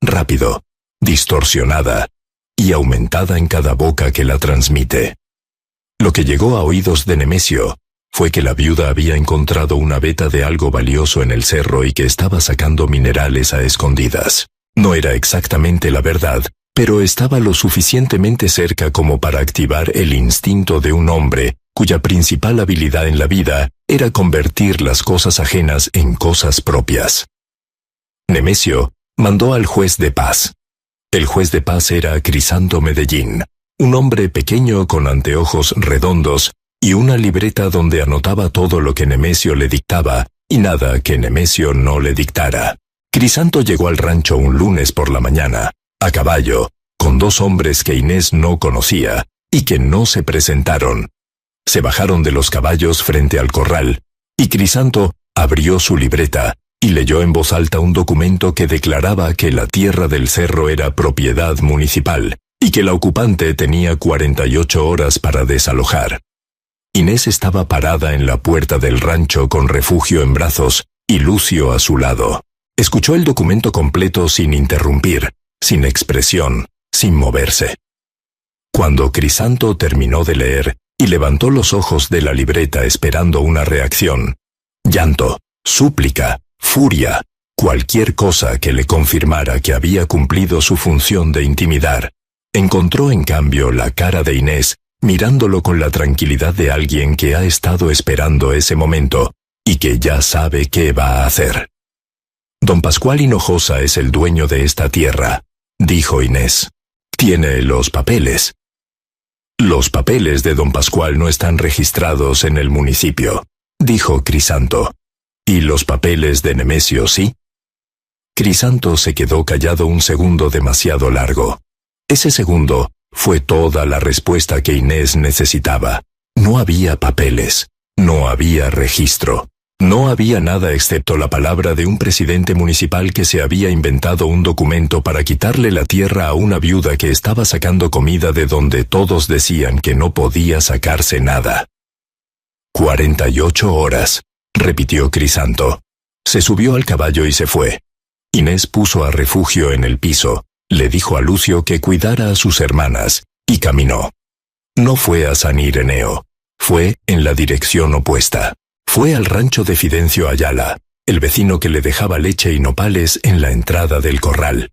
A: Rápido, distorsionada y aumentada en cada boca que la transmite. Lo que llegó a oídos de Nemesio fue que la viuda había encontrado una veta de algo valioso en el cerro y que estaba sacando minerales a escondidas. No era exactamente la verdad, pero estaba lo suficientemente cerca como para activar el instinto de un hombre cuya principal habilidad en la vida era convertir las cosas ajenas en cosas propias. Nemesio mandó al juez de paz. El juez de paz era Crisanto Medellín, un hombre pequeño con anteojos redondos y una libreta donde anotaba todo lo que Nemesio le dictaba y nada que Nemesio no le dictara. Crisanto llegó al rancho un lunes por la mañana, a caballo, con 2 hombres que Inés no conocía y que no se presentaron. Se bajaron de los caballos frente al corral, y Crisanto abrió su libreta y leyó en voz alta un documento que declaraba que la tierra del cerro era propiedad municipal y que la ocupante tenía 48 horas para desalojar. Inés estaba parada en la puerta del rancho con Refugio en brazos y Lucio a su lado. Escuchó el documento completo sin interrumpir, sin expresión, sin moverse. Cuando Crisanto terminó de leer y levantó los ojos de la libreta esperando una reacción, llanto, súplica, furia, cualquier cosa que le confirmara que había cumplido su función de intimidar. Encontró en cambio la cara de Inés, mirándolo con la tranquilidad de alguien que ha estado esperando ese momento, y que ya sabe qué va a hacer. Don Pascual Hinojosa es el dueño de esta tierra, dijo Inés. Tiene los papeles. Los papeles de don Pascual no están registrados en el municipio, dijo Crisanto. ¿Y los papeles de Nemesio sí? Crisanto se quedó callado un segundo demasiado largo. Ese segundo fue toda la respuesta que Inés necesitaba. No había papeles, no había registro. No había nada excepto la palabra de un presidente municipal que se había inventado un documento para quitarle la tierra a una viuda que estaba sacando comida de donde todos decían que no podía sacarse nada. 48 horas, repitió Crisanto. Se subió al caballo y se fue. Inés puso a refugio en el piso, le dijo a Lucio que cuidara a sus hermanas, y caminó. No fue a San Ireneo, fue en la dirección opuesta. Fue al rancho de Fidencio Ayala, el vecino que le dejaba leche y nopales en la entrada del corral.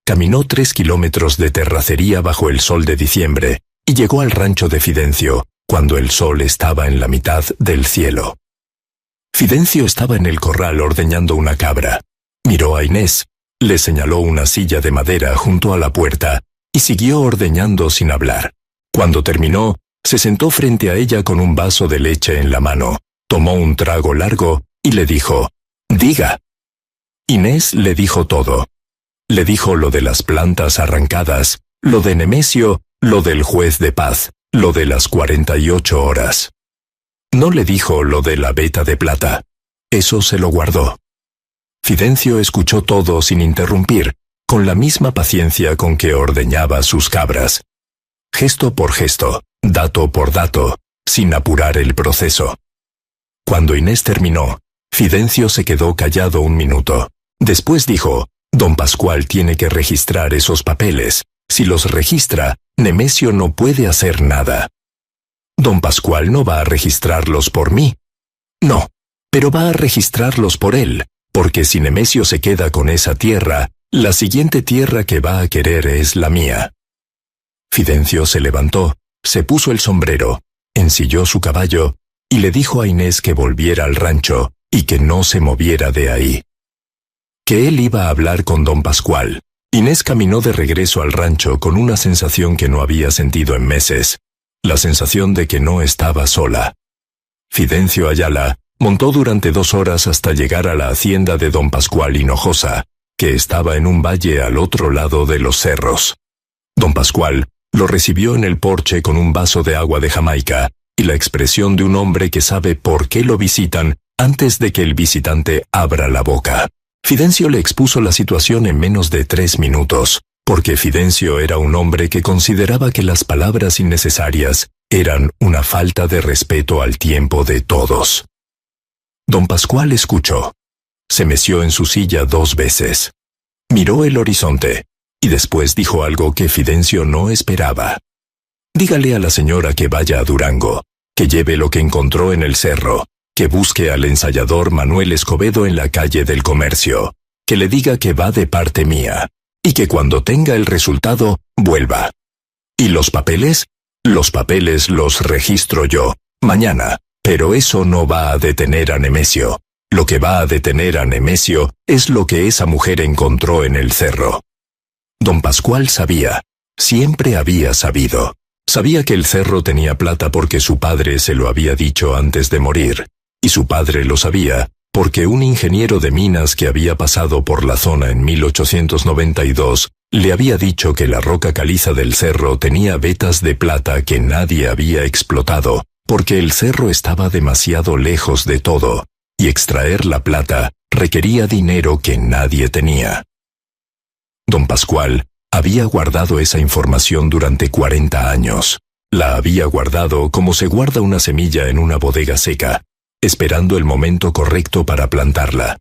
A: Caminó 3 kilómetros de terracería bajo el sol de diciembre, y llegó al rancho de Fidencio, cuando el sol estaba en la mitad del cielo. Fidencio estaba en el corral ordeñando una cabra. Miró a Inés, le señaló una silla de madera junto a la puerta, y siguió ordeñando sin hablar. Cuando terminó, se sentó frente a ella con un vaso de leche en la mano. Tomó un trago largo y le dijo, «Diga». Inés le dijo todo. Le dijo lo de las plantas arrancadas, lo de Nemesio, lo del juez de paz, lo de las 48 horas. No le dijo lo de la veta de plata. Eso se lo guardó. Fidencio escuchó todo sin interrumpir, con la misma paciencia con que ordeñaba sus cabras. Gesto por gesto, dato por dato, sin apurar el proceso. Cuando Inés terminó, Fidencio se quedó callado un minuto. Después dijo, «Don Pascual tiene que registrar esos papeles. Si los registra, Nemesio no puede hacer nada». «Don Pascual no va a registrarlos por mí». «No, pero va a registrarlos por él, porque si Nemesio se queda con esa tierra, la siguiente tierra que va a querer es la mía». Fidencio se levantó, se puso el sombrero, ensilló su caballo, y le dijo a Inés que volviera al rancho y que no se moviera de ahí. Que él iba a hablar con don Pascual. Inés caminó de regreso al rancho con una sensación que no había sentido en meses, la sensación de que no estaba sola. Fidencio Ayala montó durante 2 horas hasta llegar a la hacienda de don Pascual Hinojosa, que estaba en un valle al otro lado de los cerros. Don Pascual lo recibió en el porche con un vaso de agua de Jamaica, y la expresión de un hombre que sabe por qué lo visitan antes de que el visitante abra la boca. Fidencio le expuso la situación en menos de 3 minutos, porque Fidencio era un hombre que consideraba que las palabras innecesarias eran una falta de respeto al tiempo de todos. Don Pascual escuchó. Se meció en su silla 2 veces. Miró el horizonte, y después dijo algo que Fidencio no esperaba. «Dígale a la señora que vaya a Durango, que lleve lo que encontró en el cerro, que busque al ensayador Manuel Escobedo en la calle del Comercio, que le diga que va de parte mía, y que cuando tenga el resultado, vuelva. ¿Y los papeles? Los papeles los registro yo, mañana, pero eso no va a detener a Nemesio. Lo que va a detener a Nemesio es lo que esa mujer encontró en el cerro». Don Pascual sabía, siempre había sabido. Sabía que el cerro tenía plata porque su padre se lo había dicho antes de morir, y su padre lo sabía porque un ingeniero de minas que había pasado por la zona en 1892 le había dicho que la roca caliza del cerro tenía vetas de plata que nadie había explotado, porque el cerro estaba demasiado lejos de todo, y extraer la plata requería dinero que nadie tenía. Don Pascual había guardado esa información durante 40 años. La había guardado como se guarda una semilla en una bodega seca, esperando el momento correcto para plantarla.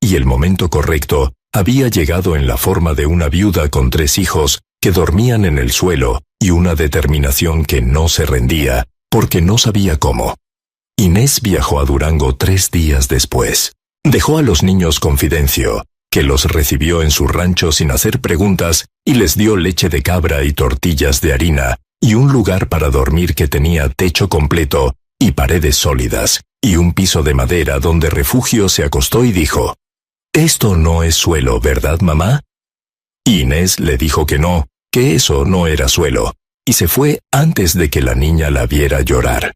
A: Y el momento correcto había llegado en la forma de una viuda con 3 hijos que dormían en el suelo y una determinación que no se rendía, porque no sabía cómo. Inés viajó a Durango 3 días después. Dejó a los niños con Fidencio, que los recibió en su rancho sin hacer preguntas y les dio leche de cabra y tortillas de harina, y un lugar para dormir que tenía techo completo y paredes sólidas, y un piso de madera donde Refugio se acostó y dijo: «Esto no es suelo, ¿verdad, mamá?». Y Inés le dijo que no, que eso no era suelo, y se fue antes de que la niña la viera llorar.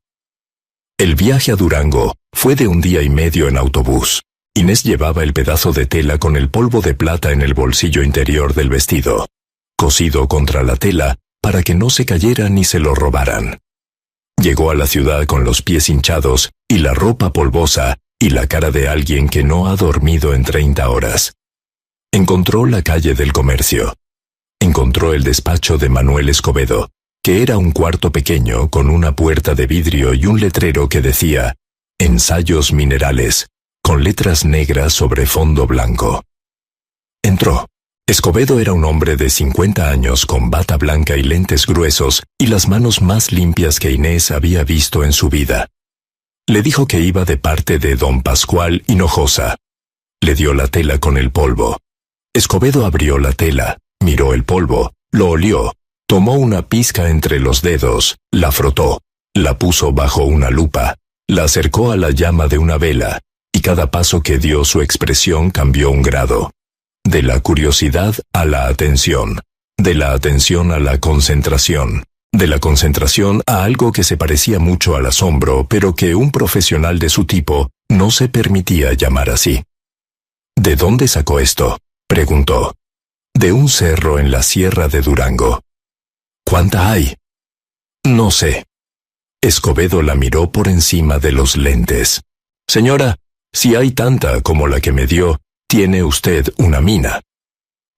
A: El viaje a Durango fue de 1 día y medio en autobús. Inés llevaba el pedazo de tela con el polvo de plata en el bolsillo interior del vestido, cosido contra la tela para que no se cayera ni se lo robaran. Llegó a la ciudad con los pies hinchados y la ropa polvosa y la cara de alguien que no ha dormido en 30 horas. Encontró la calle del Comercio. Encontró el despacho de Manuel Escobedo, que era un cuarto pequeño con una puerta de vidrio y un letrero que decía «Ensayos Minerales», con letras negras sobre fondo blanco. Entró. Escobedo era un hombre de 50 años con bata blanca y lentes gruesos y las manos más limpias que Inés había visto en su vida. Le dijo que iba de parte de don Pascual Hinojosa. Le dio la tela con el polvo. Escobedo abrió la tela, miró el polvo, lo olió, tomó una pizca entre los dedos, la frotó, la puso bajo una lupa, la acercó a la llama de una vela, y cada paso que dio su expresión cambió 1 grado. De la curiosidad a la atención, de la atención a la concentración, de la concentración a algo que se parecía mucho al asombro, pero que un profesional de su tipo no se permitía llamar así. ¿De dónde sacó esto?, preguntó. De un cerro en la sierra de Durango. ¿Cuánta hay? No sé. Escobedo la miró por encima de los lentes. Señora, si hay tanta como la que me dio, tiene usted una mina.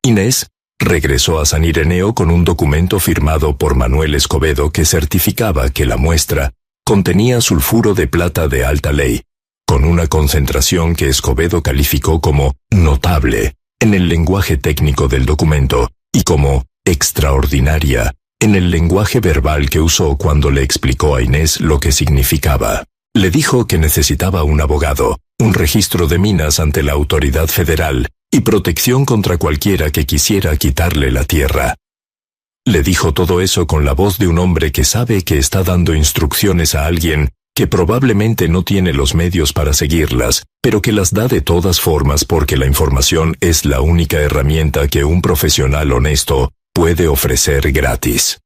A: Inés regresó a San Ireneo con un documento firmado por Manuel Escobedo que certificaba que la muestra contenía sulfuro de plata de alta ley, con una concentración que Escobedo calificó como notable en el lenguaje técnico del documento y como extraordinaria en el lenguaje verbal que usó cuando le explicó a Inés lo que significaba. Le dijo que necesitaba un abogado, un registro de minas ante la autoridad federal y protección contra cualquiera que quisiera quitarle la tierra. Le dijo todo eso con la voz de un hombre que sabe que está dando instrucciones a alguien que probablemente no tiene los medios para seguirlas, pero que las da de todas formas porque la información es la única herramienta que un profesional honesto puede ofrecer gratis.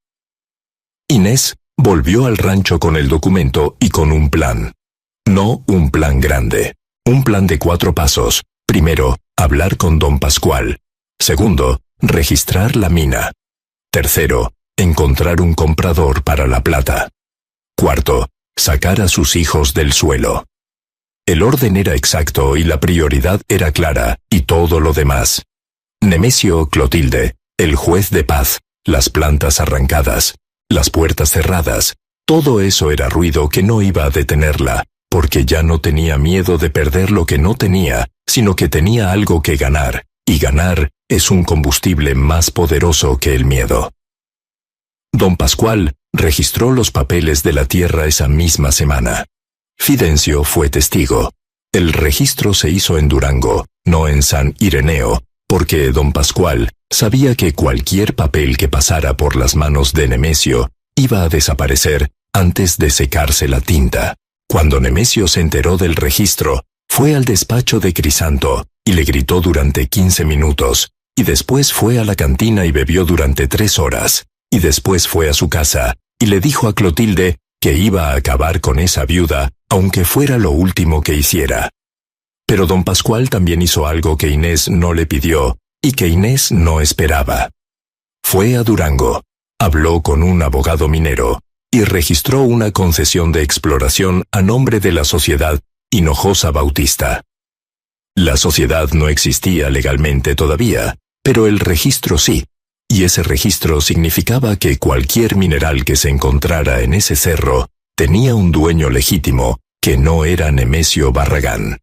A: Inés volvió al rancho con el documento y con un plan. No un plan grande. Un plan de 4 pasos. Primero, hablar con don Pascual. Segundo, registrar la mina. Tercero, encontrar un comprador para la plata. Cuarto, sacar a sus hijos del suelo. El orden era exacto y la prioridad era clara, y todo lo demás. Nemesio Clotilde, el juez de paz, las plantas arrancadas, las puertas cerradas, todo eso era ruido que no iba a detenerla, porque ya no tenía miedo de perder lo que no tenía, sino que tenía algo que ganar, y ganar es un combustible más poderoso que el miedo. Don Pascual registró los papeles de la tierra esa misma semana. Fidencio fue testigo. El registro se hizo en Durango, no en San Ireneo, porque don Pascual sabía que cualquier papel que pasara por las manos de Nemesio iba a desaparecer antes de secarse la tinta. Cuando Nemesio se enteró del registro, fue al despacho de Crisanto y le gritó durante 15 minutos, y después fue a la cantina y bebió durante 3 horas, y después fue a su casa y le dijo a Clotilde que iba a acabar con esa viuda, aunque fuera lo último que hiciera. Pero don Pascual también hizo algo que Inés no le pidió y que Inés no esperaba. Fue a Durango, habló con un abogado minero y registró una concesión de exploración a nombre de la Sociedad Hinojosa Bautista. La sociedad no existía legalmente todavía, pero el registro sí, y ese registro significaba que cualquier mineral que se encontrara en ese cerro tenía un dueño legítimo, que no era Nemesio Barragán.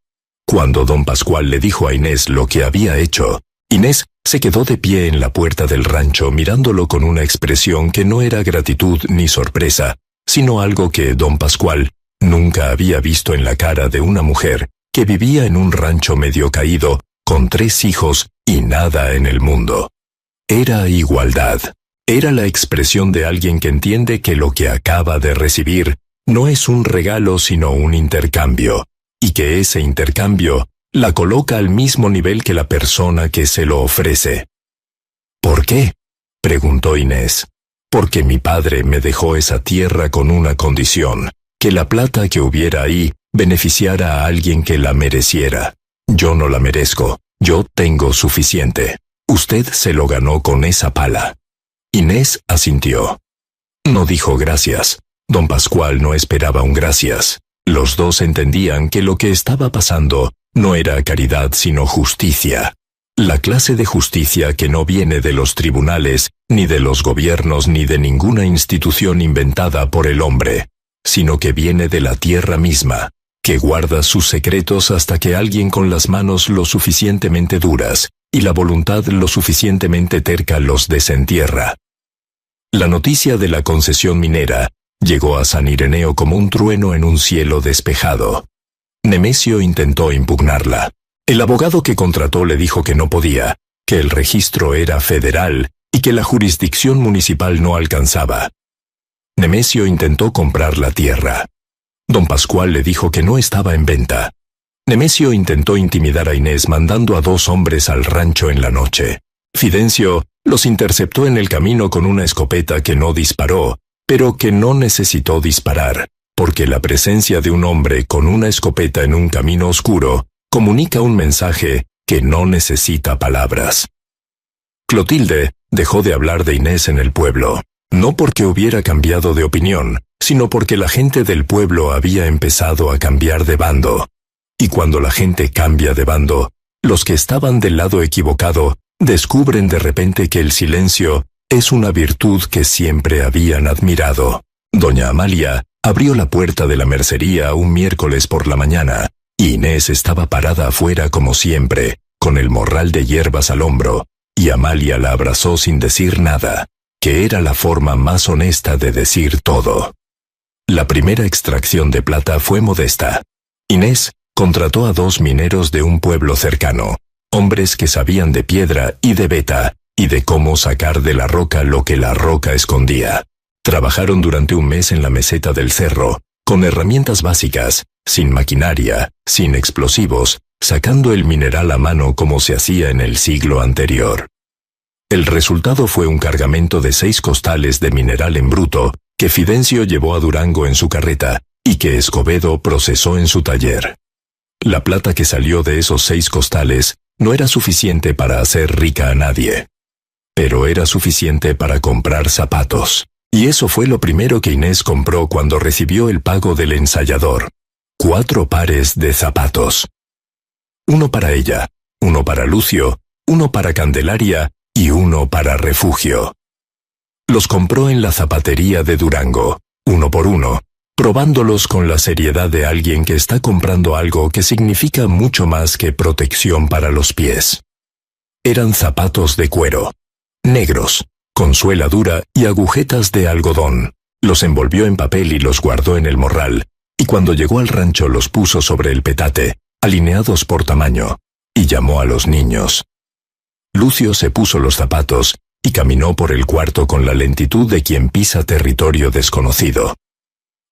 A: Cuando don Pascual le dijo a Inés lo que había hecho, Inés se quedó de pie en la puerta del rancho mirándolo con una expresión que no era gratitud ni sorpresa, sino algo que don Pascual Nunca había visto en la cara de una mujer que vivía en un rancho medio caído, con 3 hijos y nada en el mundo. Era igualdad. Era la expresión de alguien que entiende que lo que acaba de recibir no es un regalo sino un intercambio, y que ese intercambio la coloca al mismo nivel que la persona que se lo ofrece. ¿Por qué?, preguntó Inés. Porque mi padre me dejó esa tierra con una condición, que la plata que hubiera ahí beneficiara a alguien que la mereciera. Yo no la merezco, yo tengo suficiente. Usted se lo ganó con esa pala. Inés asintió. No dijo gracias. Don Pascual no esperaba un gracias. Los dos entendían que lo que estaba pasando no era caridad sino justicia. La clase de justicia que no viene de los tribunales, ni de los gobiernos, ni de ninguna institución inventada por el hombre, sino que viene de la tierra misma, que guarda sus secretos hasta que alguien con las manos lo suficientemente duras y la voluntad lo suficientemente terca los desentierra. La noticia de la concesión minera llegó a San Ireneo como un trueno en un cielo despejado. Nemesio intentó impugnarla. El abogado que contrató le dijo que no podía, que el registro era federal y que la jurisdicción municipal no alcanzaba. Nemesio intentó comprar la tierra. Don Pascual le dijo que no estaba en venta. Nemesio intentó intimidar a Inés mandando a 2 hombres al rancho en la noche. Fidencio los interceptó en el camino con una escopeta que no disparó, pero que no necesitó disparar, porque la presencia de un hombre con una escopeta en un camino oscuro comunica un mensaje que no necesita palabras. Clotilde dejó de hablar de Inés en el pueblo, no porque hubiera cambiado de opinión, sino porque la gente del pueblo había empezado a cambiar de bando. Y cuando la gente cambia de bando, los que estaban del lado equivocado descubren de repente que el silencio es una virtud que siempre habían admirado. Doña Amalia abrió la puerta de la mercería un miércoles por la mañana, y Inés estaba parada afuera como siempre, con el morral de hierbas al hombro, y Amalia la abrazó sin decir nada, que era la forma más honesta de decir todo. La primera extracción de plata fue modesta. Inés contrató a 2 mineros de un pueblo cercano, hombres que sabían de piedra y de veta, y de cómo sacar de la roca lo que la roca escondía. Trabajaron durante un mes en la meseta del cerro, con herramientas básicas, sin maquinaria, sin explosivos, sacando el mineral a mano como se hacía en el siglo anterior. El resultado fue un cargamento de 6 costales de mineral en bruto, que Fidencio llevó a Durango en su carreta, y que Escobedo procesó en su taller. La plata que salió de esos 6 costales no era suficiente para hacer rica a nadie, pero era suficiente para comprar zapatos. Y eso fue lo primero que Inés compró cuando recibió el pago del ensayador. 4 pares de zapatos. Uno para ella, uno para Lucio, uno para Candelaria y uno para Refugio. Los compró en la zapatería de Durango, uno por uno, probándolos con la seriedad de alguien que está comprando algo que significa mucho más que protección para los pies. Eran zapatos de cuero, negros, con suela dura y agujetas de algodón. Los envolvió en papel y los guardó en el morral, y cuando llegó al rancho los puso sobre el petate, alineados por tamaño, y llamó a los niños. Lucio se puso los zapatos y caminó por el cuarto con la lentitud de quien pisa territorio desconocido.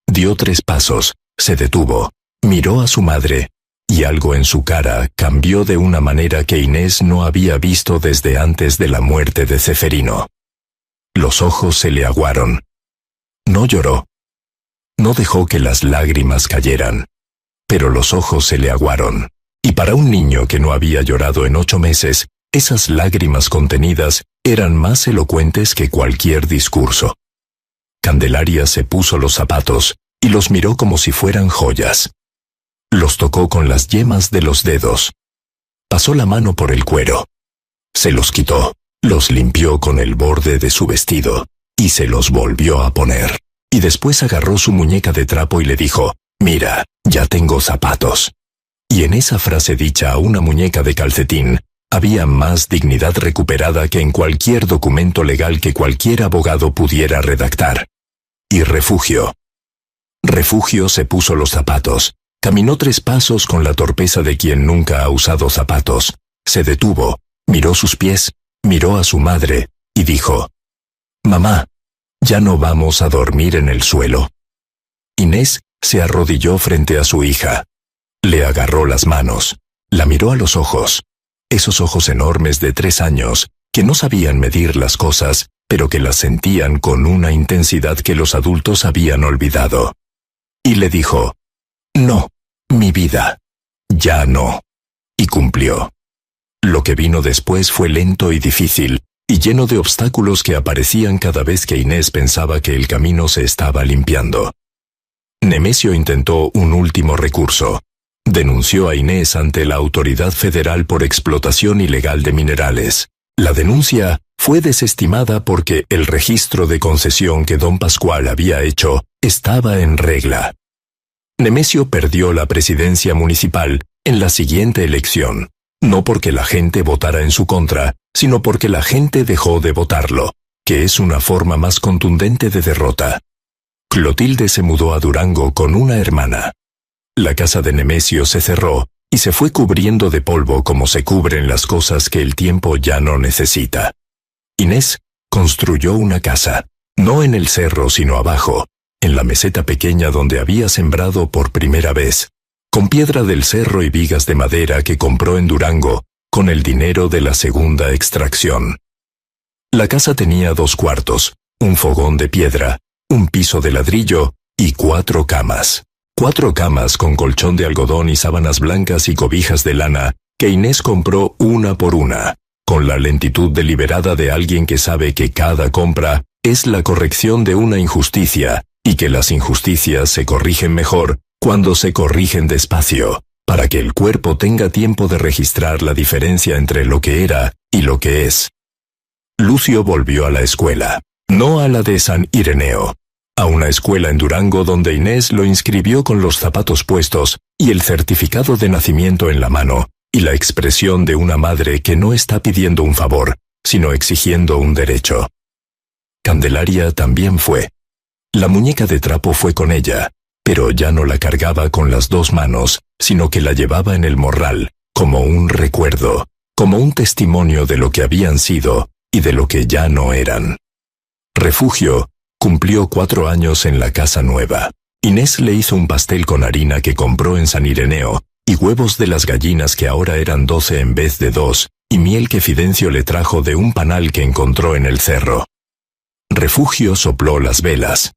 A: Dio 3 pasos, se detuvo, miró a su madre, y algo en su cara cambió de una manera que Inés no había visto desde antes de la muerte de Ceferino. Los ojos se le aguaron. No lloró. No dejó que las lágrimas cayeran. Pero los ojos se le aguaron. Y para un niño que no había llorado en 8 meses, esas lágrimas contenidas eran más elocuentes que cualquier discurso. Candelaria se puso los zapatos y los miró como si fueran joyas. Los tocó con las yemas de los dedos. Pasó la mano por el cuero. Se los quitó. Los limpió con el borde de su vestido, y se los volvió a poner. Y después agarró su muñeca de trapo y le dijo, «Mira, ya tengo zapatos». Y en esa frase dicha a una muñeca de calcetín, había más dignidad recuperada que en cualquier documento legal que cualquier abogado pudiera redactar. Y Refugio. Refugio se puso los zapatos. Caminó 3 pasos con la torpeza de quien nunca ha usado zapatos. Se detuvo, miró sus pies, miró a su madre, y dijo: «Mamá, ¿ya no vamos a dormir en el suelo?». Inés se arrodilló frente a su hija. Le agarró las manos, la miró a los ojos, esos ojos enormes de 3 años, que no sabían medir las cosas, pero que las sentían con una intensidad que los adultos habían olvidado. Y le dijo: «No, mi vida, ya no». Y cumplió. Lo que vino después fue lento y difícil, y lleno de obstáculos que aparecían cada vez que Inés pensaba que el camino se estaba limpiando. Nemesio intentó un último recurso. Denunció a Inés ante la autoridad federal por explotación ilegal de minerales. La denuncia fue desestimada porque el registro de concesión que don Pascual había hecho estaba en regla. Nemesio perdió la presidencia municipal en la siguiente elección, no porque la gente votara en su contra, sino porque la gente dejó de votarlo, que es una forma más contundente de derrota. Clotilde se mudó a Durango con una hermana. La casa de Nemesio se cerró y se fue cubriendo de polvo como se cubren las cosas que el tiempo ya no necesita. Inés construyó una casa, no en el cerro sino abajo, en la meseta pequeña donde había sembrado por primera vez, con piedra del cerro y vigas de madera que compró en Durango, con el dinero de la segunda extracción. La casa tenía 2 cuartos, un fogón de piedra, un piso de ladrillo y 4 camas. 4 camas con colchón de algodón y sábanas blancas y cobijas de lana, que Inés compró una por una, con la lentitud deliberada de alguien que sabe que cada compra es la corrección de una injusticia, y que las injusticias se corrigen mejor cuando se corrigen despacio, para que el cuerpo tenga tiempo de registrar la diferencia entre lo que era y lo que es. Lucio volvió a la escuela, no a la de San Ireneo, a una escuela en Durango donde Inés lo inscribió con los zapatos puestos y el certificado de nacimiento en la mano, y la expresión de una madre que no está pidiendo un favor, sino exigiendo un derecho. Candelaria también fue. La muñeca de trapo fue con ella, pero ya no la cargaba con las 2 manos, sino que la llevaba en el morral, como un recuerdo, como un testimonio de lo que habían sido y de lo que ya no eran. Refugio cumplió 4 años en la casa nueva. Inés le hizo un pastel con harina que compró en San Ireneo, y huevos de las gallinas que ahora eran 12 en vez de 2, y miel que Fidencio le trajo de un panal que encontró en el cerro. Refugio sopló las velas.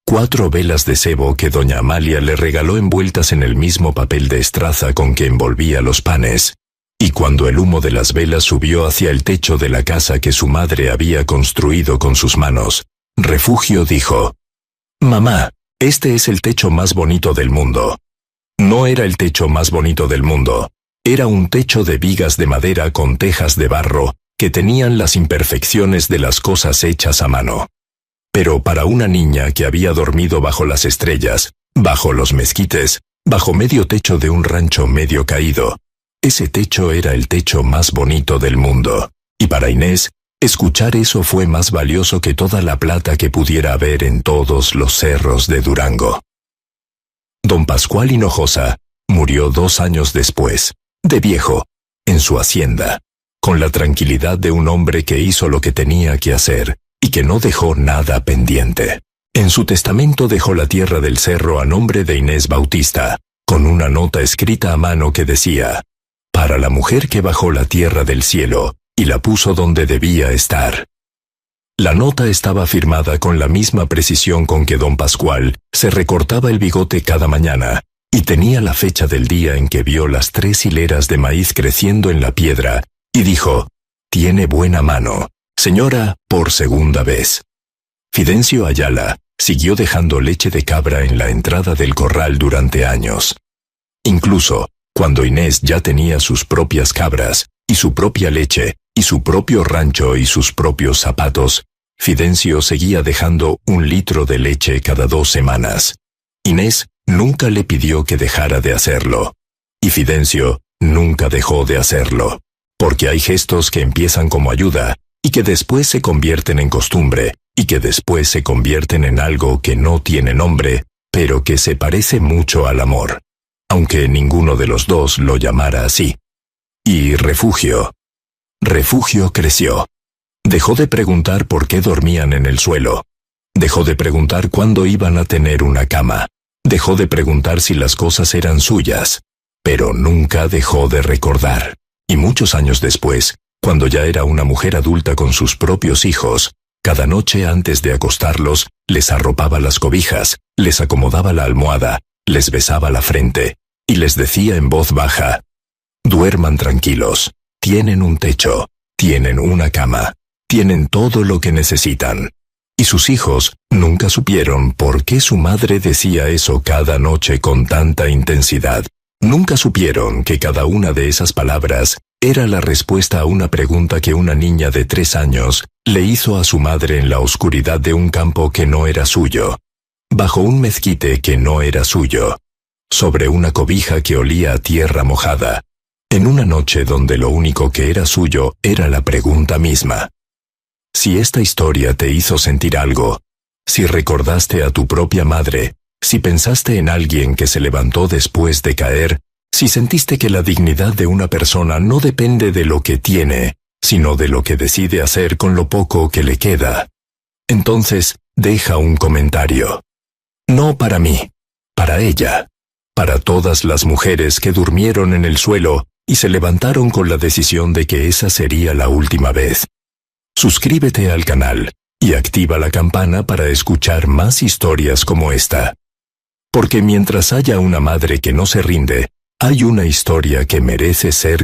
A: 4 velas de sebo que doña Amalia le regaló envueltas en el mismo papel de estraza con que envolvía los panes. Y cuando el humo de las velas subió hacia el techo de la casa que su madre había construido con sus manos, Refugio dijo: «Mamá, este es el techo más bonito del mundo». No era el techo más bonito del mundo, era un techo de vigas de madera con tejas de barro, que tenían las imperfecciones de las cosas hechas a mano. Pero para una niña que había dormido bajo las estrellas, bajo los mezquites, bajo medio techo de un rancho medio caído, ese techo era el techo más bonito del mundo. Y para Inés, escuchar eso fue más valioso que toda la plata que pudiera haber en todos los cerros de Durango. Don Pascual Hinojosa murió 2 años después, de viejo, en su hacienda, con la tranquilidad de un hombre que hizo lo que tenía que hacer y que no dejó nada pendiente. En su testamento dejó la tierra del cerro a nombre de Inés Bautista, con una nota escrita a mano que decía: «Para la mujer que bajó la tierra del cielo y la puso donde debía estar». La nota estaba firmada con la misma precisión con que don Pascual se recortaba el bigote cada mañana, y tenía la fecha del día en que vio las 3 hileras de maíz creciendo en la piedra, y dijo: «Tiene buena mano, señora, por segunda vez». Fidencio Ayala siguió dejando leche de cabra en la entrada del corral durante años. Incluso, cuando Inés ya tenía sus propias cabras, y su propia leche, y su propio rancho y sus propios zapatos, Fidencio seguía dejando 1 litro de leche cada 2 semanas. Inés nunca le pidió que dejara de hacerlo. Y Fidencio nunca dejó de hacerlo. Porque hay gestos que empiezan como ayuda, y que después se convierten en costumbre, y que después se convierten en algo que no tiene nombre, pero que se parece mucho al amor, aunque ninguno de los dos lo llamara así. Y Refugio. Refugio creció. Dejó de preguntar por qué dormían en el suelo. Dejó de preguntar cuándo iban a tener una cama. Dejó de preguntar si las cosas eran suyas. Pero nunca dejó de recordar. Y muchos años después, cuando ya era una mujer adulta con sus propios hijos, cada noche antes de acostarlos, les arropaba las cobijas, les acomodaba la almohada, les besaba la frente, y les decía en voz baja: duerman tranquilos, tienen un techo, tienen una cama, tienen todo lo que necesitan. Y sus hijos nunca supieron por qué su madre decía eso cada noche con tanta intensidad. Nunca supieron que cada una de esas palabras era la respuesta a una pregunta que una niña de 3 años le hizo a su madre en la oscuridad de un campo que no era suyo, bajo un mezquite que no era suyo, sobre una cobija que olía a tierra mojada, en una noche donde lo único que era suyo era la pregunta misma. Si esta historia te hizo sentir algo, si recordaste a tu propia madre, si pensaste en alguien que se levantó después de caer, si sentiste que la dignidad de una persona no depende de lo que tiene, sino de lo que decide hacer con lo poco que le queda, entonces deja un comentario. No para mí, para ella, para todas las mujeres que durmieron en el suelo y se levantaron con la decisión de que esa sería la última vez. Suscríbete al canal y activa la campana para escuchar más historias como esta. Porque mientras haya una madre que no se rinde, hay una historia que merece ser